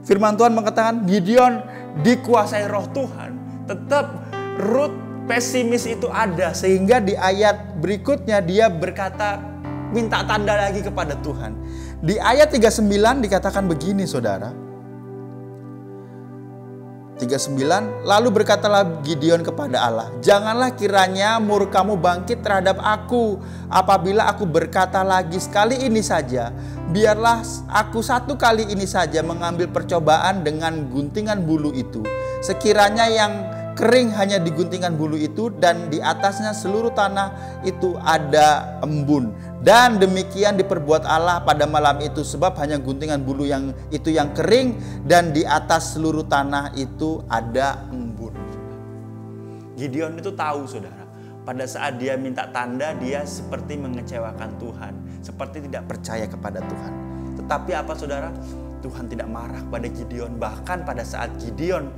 Firman Tuhan mengatakan Gideon dikuasai roh Tuhan. Tetap root pesimis itu ada, sehingga di ayat berikutnya dia berkata minta tanda lagi kepada Tuhan. Di ayat 39 dikatakan begini, saudara. 39, lalu berkatalah Gideon kepada Allah, janganlah kiranya murkamu bangkit terhadap aku apabila aku berkata lagi sekali ini saja. Biarlah aku satu kali ini saja mengambil percobaan dengan guntingan bulu itu. Sekiranya yang kering hanya di guntingan bulu itu dan di atasnya seluruh tanah itu ada embun. Dan demikian diperbuat Allah pada malam itu, sebab hanya guntingan bulu yang kering dan di atas seluruh tanah itu ada embun. Gideon itu tahu, saudara, pada saat dia minta tanda dia seperti mengecewakan Tuhan, seperti tidak percaya kepada Tuhan. Tetapi apa, saudara? Tuhan tidak marah pada Gideon. Bahkan pada saat Gideon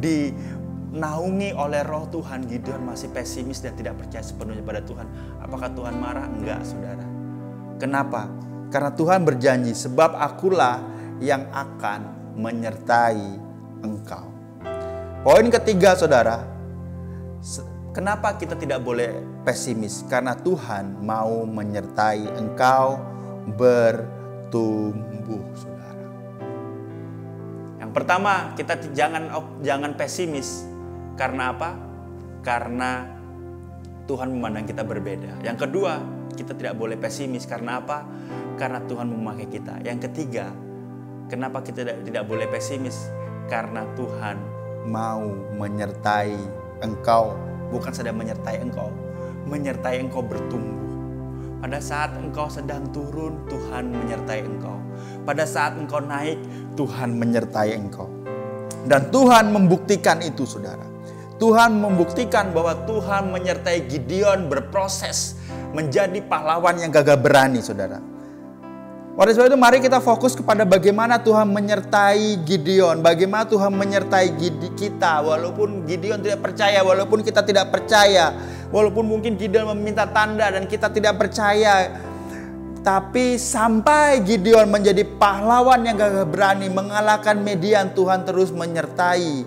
dinaungi oleh roh Tuhan, Gideon masih pesimis dan tidak percaya sepenuhnya pada Tuhan. Apakah Tuhan marah? Enggak, saudara. Kenapa? Karena Tuhan berjanji, sebab akulah yang akan menyertai engkau. Poin ketiga, saudara, kenapa kita tidak boleh pesimis? Karena Tuhan mau menyertai engkau bertumbuh, saudara. Yang pertama, kita jangan pesimis. Karena apa? Karena Tuhan memandang kita berbeda. Yang kedua, kita tidak boleh pesimis. Karena apa? Karena Tuhan memakai kita. Yang ketiga, kenapa kita tidak boleh pesimis? Karena Tuhan mau menyertai engkau. Bukan sedang menyertai engkau bertumbuh. Pada saat engkau sedang turun, Tuhan menyertai engkau. Pada saat engkau naik, Tuhan menyertai engkau. Dan Tuhan membuktikan itu, saudara. Tuhan membuktikan bahwa Tuhan menyertai Gideon berproses menjadi pahlawan yang gagah berani, saudara. Oleh sebab itu mari kita fokus kepada bagaimana Tuhan menyertai Gideon. Bagaimana Tuhan menyertai kita walaupun Gideon tidak percaya, walaupun kita tidak percaya. Walaupun mungkin Gideon meminta tanda dan kita tidak percaya. Tapi sampai Gideon menjadi pahlawan yang gagah berani mengalahkan Midian, Tuhan terus menyertai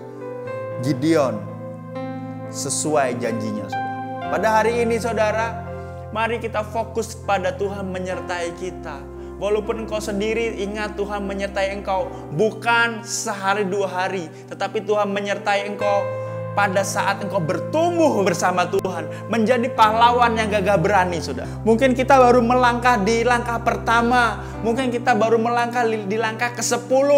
Gideon sesuai janjinya, saudara. Pada hari ini, saudara, mari kita fokus pada Tuhan menyertai kita. Walaupun engkau sendiri, ingat Tuhan menyertai engkau. Bukan sehari dua hari, tetapi Tuhan menyertai engkau pada saat engkau bertumbuh bersama Tuhan. Menjadi pahlawan yang gagah berani, saudara. Mungkin kita baru melangkah di langkah pertama. Mungkin kita baru melangkah di langkah ke-10.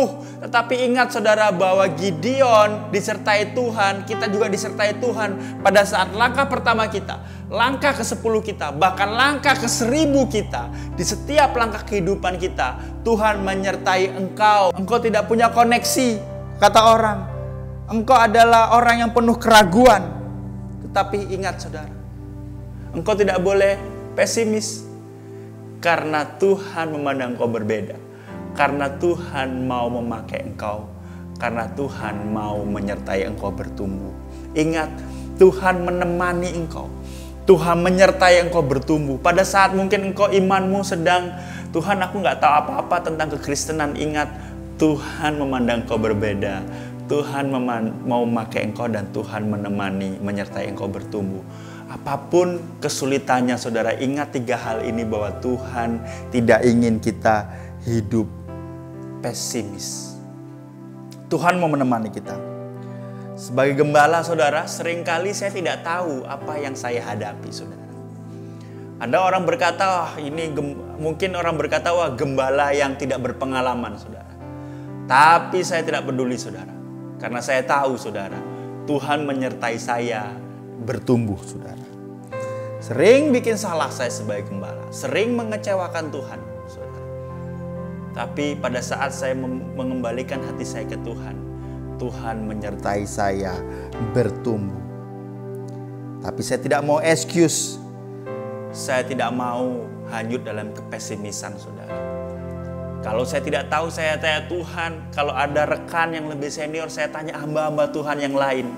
Tetapi ingat, saudara, bahwa Gideon disertai Tuhan. Kita juga disertai Tuhan pada saat langkah pertama kita, langkah ke-10 kita, bahkan langkah ke-1000 kita. Di setiap langkah kehidupan kita, Tuhan menyertai engkau. Engkau tidak punya koneksi, kata orang. Engkau adalah orang yang penuh keraguan. Tetapi ingat, saudara, engkau tidak boleh pesimis. Karena Tuhan memandang engkau berbeda. Karena Tuhan mau memakai engkau. Karena Tuhan mau menyertai engkau bertumbuh. Ingat, Tuhan menemani engkau. Tuhan menyertai engkau bertumbuh. Pada saat mungkin engkau imanmu sedang, Tuhan, aku gak tahu apa-apa tentang kekristenan. Ingat, Tuhan memandang engkau berbeda. Tuhan mau memakai engkau dan Tuhan menemani, menyertai engkau bertumbuh. Apapun kesulitannya saudara, ingat 3 hal ini bahwa Tuhan tidak ingin kita hidup pesimis. Tuhan mau menemani kita. Sebagai gembala saudara, seringkali saya tidak tahu apa yang saya hadapi saudara. Ada orang berkata, mungkin orang berkata, wah gembala yang tidak berpengalaman saudara. Tapi saya tidak peduli saudara. Karena saya tahu saudara, Tuhan menyertai saya bertumbuh saudara. Sering bikin salah saya sebagai gembala, sering mengecewakan Tuhan saudara. Tapi pada saat saya mengembalikan hati saya ke Tuhan, Tuhan menyertai saya bertumbuh. Tapi saya tidak mau excuse. Saya tidak mau hanyut dalam kepesimisan saudara. Kalau saya tidak tahu, saya tanya Tuhan. Kalau ada rekan yang lebih senior, saya tanya hamba-hamba Tuhan yang lain.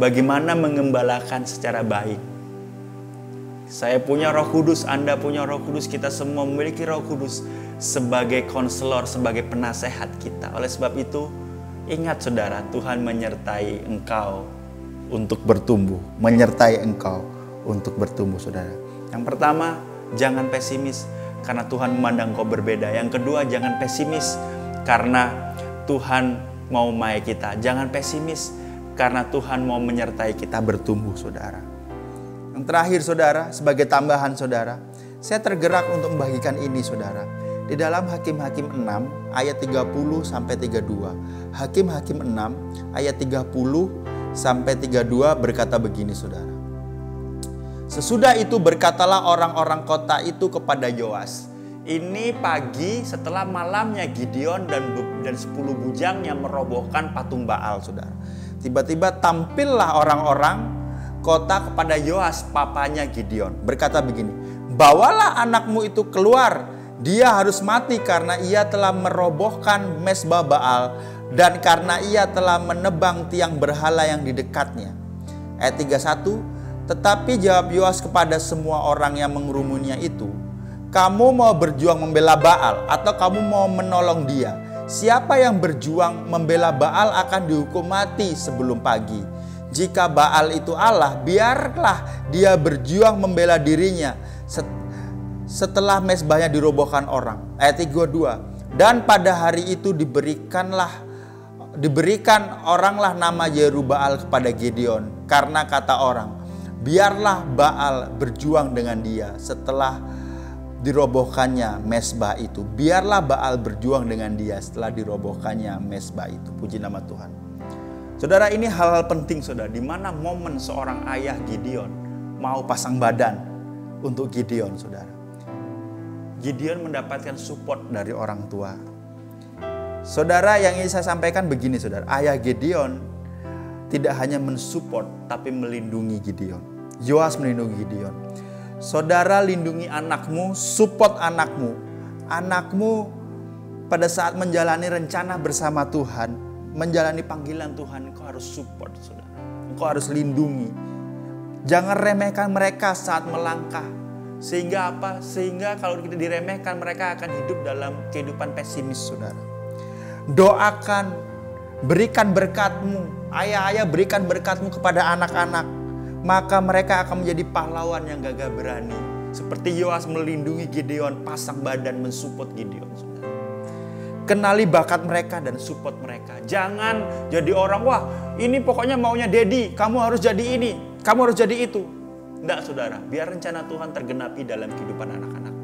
Bagaimana mengembalakan secara baik. Saya punya Roh Kudus, Anda punya Roh Kudus, kita semua memiliki Roh Kudus sebagai konselor, sebagai penasehat kita. Oleh sebab itu, ingat saudara, Tuhan menyertai engkau untuk bertumbuh. Menyertai engkau untuk bertumbuh saudara. Yang pertama, jangan pesimis karena Tuhan memandang kau berbeda. Yang kedua, jangan pesimis karena Tuhan mau memakai kita. Jangan pesimis karena Tuhan mau menyertai kita bertumbuh saudara. Yang terakhir saudara, sebagai tambahan saudara, saya tergerak untuk membagikan ini saudara. Di dalam Hakim-Hakim 6 ayat 30 sampai 32. Hakim-Hakim 6 ayat 30 sampai 32 berkata begini saudara. Sesudah itu berkatalah orang-orang kota itu kepada Yoas. Ini pagi setelah malamnya Gideon dan 10 bujangnya merobohkan patung Baal saudara. Tiba-tiba tampillah orang-orang kota kepada Yoas, papanya Gideon. Berkata begini, bawalah anakmu itu keluar. Dia harus mati karena ia telah merobohkan mezbah Baal dan karena ia telah menebang tiang berhala yang di dekatnya. Ayat 31, tetapi jawab Yoas kepada semua orang yang mengerumunya itu, kamu mau berjuang membela Baal atau kamu mau menolong dia? Siapa yang berjuang membela Baal akan dihukum mati sebelum pagi. Jika Baal itu Allah, biarlah dia berjuang membela dirinya setelah mezbahnya dirobohkan orang. Ayat 32. Dan pada hari itu diberikan oranglah nama Yerubbaal kepada Gideon. Karena kata orang, biarlah Baal berjuang dengan dia setelah dirobohkannya mezbah itu. Biarlah Baal berjuang dengan dia setelah dirobohkannya mezbah itu. Puji nama Tuhan. Saudara, ini hal-hal penting saudara. Di mana momen seorang ayah Gideon mau pasang badan untuk Gideon saudara. Gideon mendapatkan support dari orang tua. Saudara, yang ingin saya sampaikan begini saudara. Ayah Gideon tidak hanya mensupport tapi melindungi Gideon. Yoas melindungi Gideon. Saudara, lindungi anakmu, support anakmu. Anakmu pada saat menjalani rencana bersama Tuhan, menjalani panggilan Tuhan, engkau harus support saudara. Engkau harus lindungi. Jangan remehkan mereka saat melangkah. Sehingga apa? Sehingga kalau kita diremehkan, mereka akan hidup dalam kehidupan pesimis saudara. Doakan, berikan berkatmu. Ayah-ayah, berikan berkatmu kepada anak-anak. Maka mereka akan menjadi pahlawan yang gagah berani. Seperti Yoas melindungi Gideon, pasang badan mensupport Gideon saudara. Kenali bakat mereka dan support mereka. Jangan jadi orang, wah ini pokoknya maunya Dedi, kamu harus jadi ini, kamu harus jadi itu. Tidak saudara, biar rencana Tuhan tergenapi dalam kehidupan anak-anak.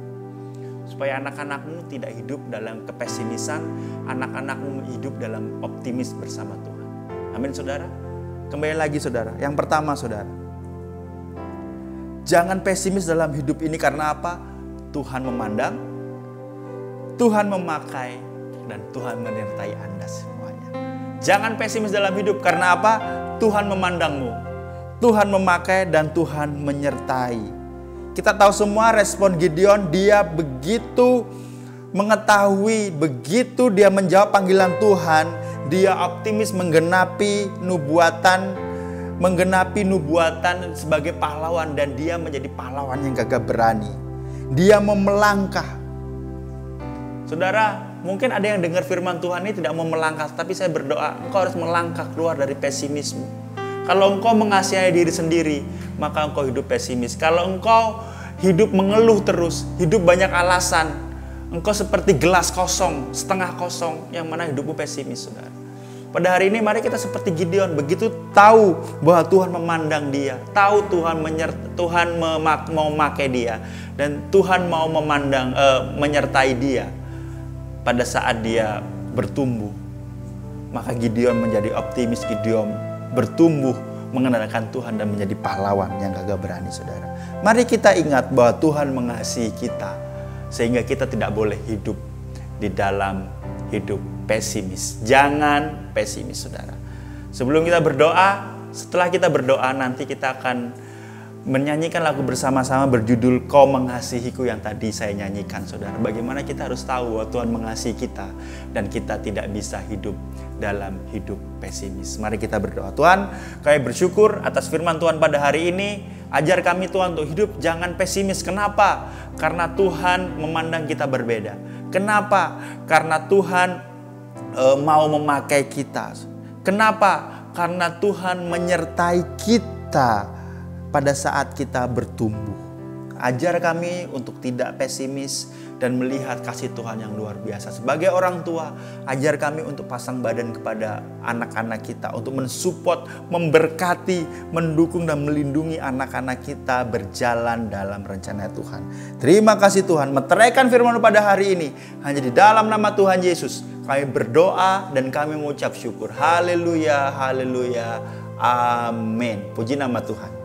Supaya anak-anakmu tidak hidup dalam kepesimisan, anak-anakmu hidup dalam optimis bersama Tuhan. Amin saudara. Kembali lagi saudara, yang pertama saudara, jangan pesimis dalam hidup ini karena apa? Tuhan memandang, Tuhan memakai, dan Tuhan menyertai Anda semuanya. Jangan pesimis dalam hidup karena apa? Tuhan memandangmu, Tuhan memakai, dan Tuhan menyertai. Kita tahu semua respon Gideon, dia begitu mengetahui, begitu dia menjawab panggilan Tuhan, dia optimis menggenapi nubuatan sebagai pahlawan, dan dia menjadi pahlawan yang gagah berani. Dia mau melangkah. Saudara, mungkin ada yang dengar firman Tuhan ini tidak mau melangkah, tapi saya berdoa engkau harus melangkah keluar dari pesimisme. Kalau engkau mengasihi diri sendiri, maka engkau hidup pesimis. Kalau engkau hidup mengeluh terus, hidup banyak alasan, engkau seperti gelas kosong, setengah kosong, yang mana hidupmu pesimis, saudara. Pada hari ini mari kita seperti Gideon, begitu tahu bahwa Tuhan memandang dia, tahu Tuhan mau memakai dia, dan Tuhan mau menyertai dia. Pada saat dia bertumbuh, maka Gideon menjadi optimis, Gideon bertumbuh mengenalkan Tuhan dan menjadi pahlawan yang gagah berani, saudara. Mari kita ingat bahwa Tuhan mengasihi kita, sehingga kita tidak boleh hidup di dalam hidup pesimis. Jangan pesimis, saudara. Sebelum kita berdoa, setelah kita berdoa nanti kita akan menyanyikan lagu bersama-sama berjudul Kau Mengasihiku yang tadi saya nyanyikan, saudara. Bagaimana kita harus tahu bahwa Tuhan mengasihi kita dan kita tidak bisa hidup dalam hidup pesimis. Mari kita berdoa. Tuhan, kami bersyukur atas firman Tuhan pada hari ini. Ajar kami Tuhan untuk hidup jangan pesimis. Kenapa? Karena Tuhan memandang kita berbeda. Kenapa? Karena Tuhan mau memakai kita. Kenapa? Karena Tuhan menyertai kita pada saat kita bertumbuh. Ajar kami untuk tidak pesimis dan melihat kasih Tuhan yang luar biasa. Sebagai orang tua, ajar kami untuk pasang badan kepada anak-anak kita, untuk mensupport, memberkati, mendukung dan melindungi anak-anak kita berjalan dalam rencana Tuhan. Terima kasih Tuhan, meteraikan firman-Mu pada hari ini. Hanya di dalam nama Tuhan Yesus kami berdoa dan kami mengucap syukur. Haleluya, haleluya, amin. Puji nama Tuhan.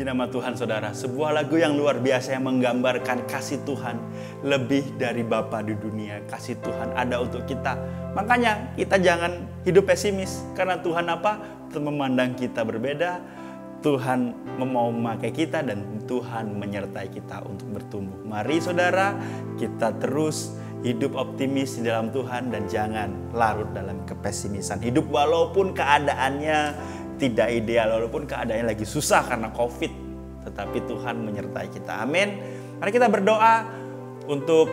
Puji nama Tuhan saudara, sebuah lagu yang luar biasa yang menggambarkan kasih Tuhan lebih dari Bapa di dunia. Kasih Tuhan ada untuk kita. Makanya kita jangan hidup pesimis, karena Tuhan apa? Memandang kita berbeda, Tuhan mau memakai kita dan Tuhan menyertai kita untuk bertumbuh. Mari saudara, kita terus hidup optimis di dalam Tuhan dan jangan larut dalam kepesimisan. Hidup walaupun keadaannya tidak ideal, walaupun keadaannya lagi susah karena COVID, tetapi Tuhan menyertai kita. Amin. Mari kita berdoa untuk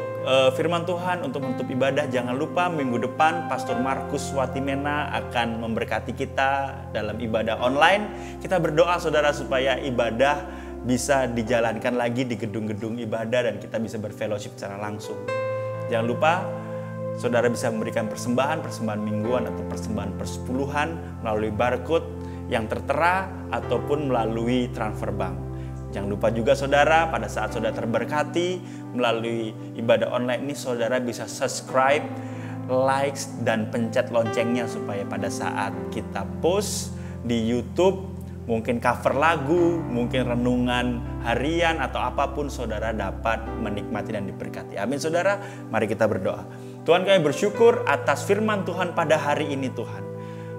firman Tuhan, untuk menutup ibadah. Jangan lupa minggu depan Pastor Markus Watimena akan memberkati kita dalam ibadah online. Kita berdoa saudara supaya ibadah bisa dijalankan lagi di gedung-gedung ibadah dan kita bisa berfellowship secara langsung. Jangan lupa saudara bisa memberikan persembahan mingguan atau persembahan persepuluhan melalui barcode yang tertera ataupun melalui transfer bank. Jangan lupa juga saudara, pada saat saudara terberkati melalui ibadah online ini, saudara bisa subscribe, likes, dan pencet loncengnya supaya pada saat kita post di YouTube, mungkin cover lagu, mungkin renungan harian atau apapun, saudara dapat menikmati dan diberkati. Amin saudara, mari kita berdoa. Tuhan, kami bersyukur atas firman Tuhan pada hari ini Tuhan.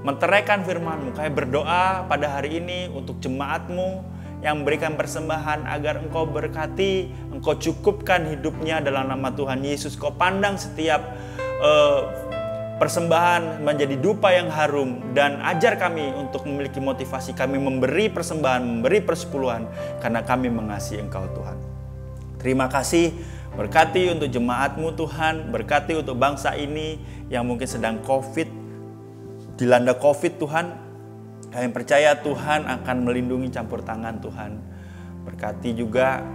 Menteraikan firman-Mu, kami berdoa pada hari ini untuk jemaat-Mu yang memberikan persembahan agar Engkau berkati, Engkau cukupkan hidupnya dalam nama Tuhan Yesus. Kau pandang setiap persembahan menjadi dupa yang harum dan ajar kami untuk memiliki motivasi kami memberi persembahan, memberi persepuluhan karena kami mengasihi Engkau Tuhan. Terima kasih, berkati untuk jemaat-Mu Tuhan, berkati untuk bangsa ini yang mungkin sedang dilanda COVID Tuhan. Kami percaya Tuhan akan melindungi campur tangan Tuhan. Berkati juga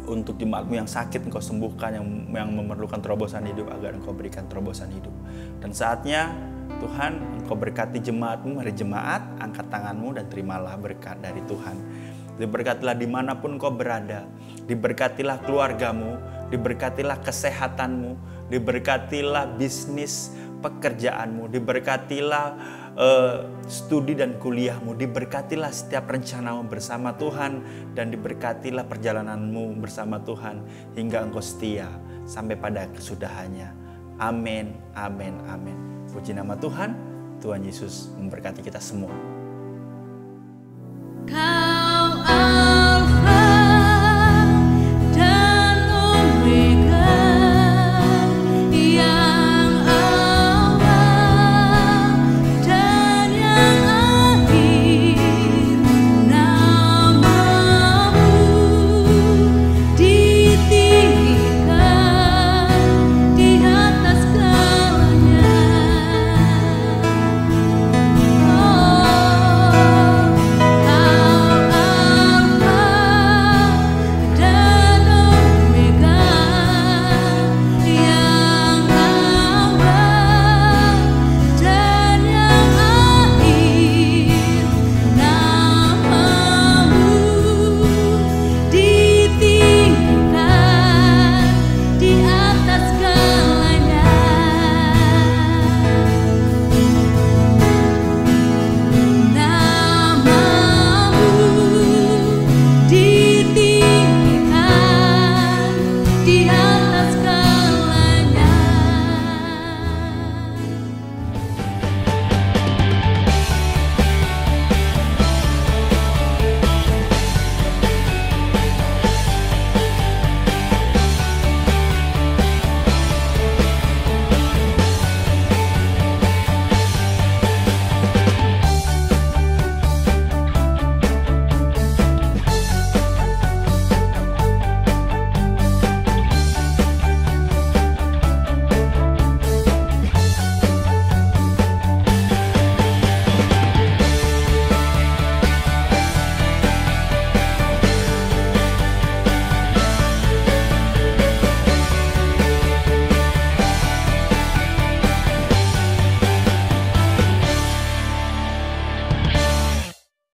untuk jemaat-Mu yang sakit, Engkau sembuhkan, yang memerlukan terobosan hidup agar Engkau berikan terobosan hidup. Dan saatnya Tuhan Engkau berkati jemaat-Mu, mari jemaat angkat tangan-Mu dan terimalah berkat dari Tuhan. Diberkatilah dimanapun Engkau berada, diberkatilah keluarga-Mu, diberkatilah kesehatan-Mu, diberkatilah bisnis pekerjaan-Mu, diberkatilah studi dan kuliah-Mu, diberkatilah setiap rencana-Mu bersama Tuhan, dan diberkatilah perjalanan-Mu bersama Tuhan hingga Engkau setia sampai pada kesudahannya. Amin, amin, amin. Puji nama Tuhan, Tuhan Yesus memberkati kita semua.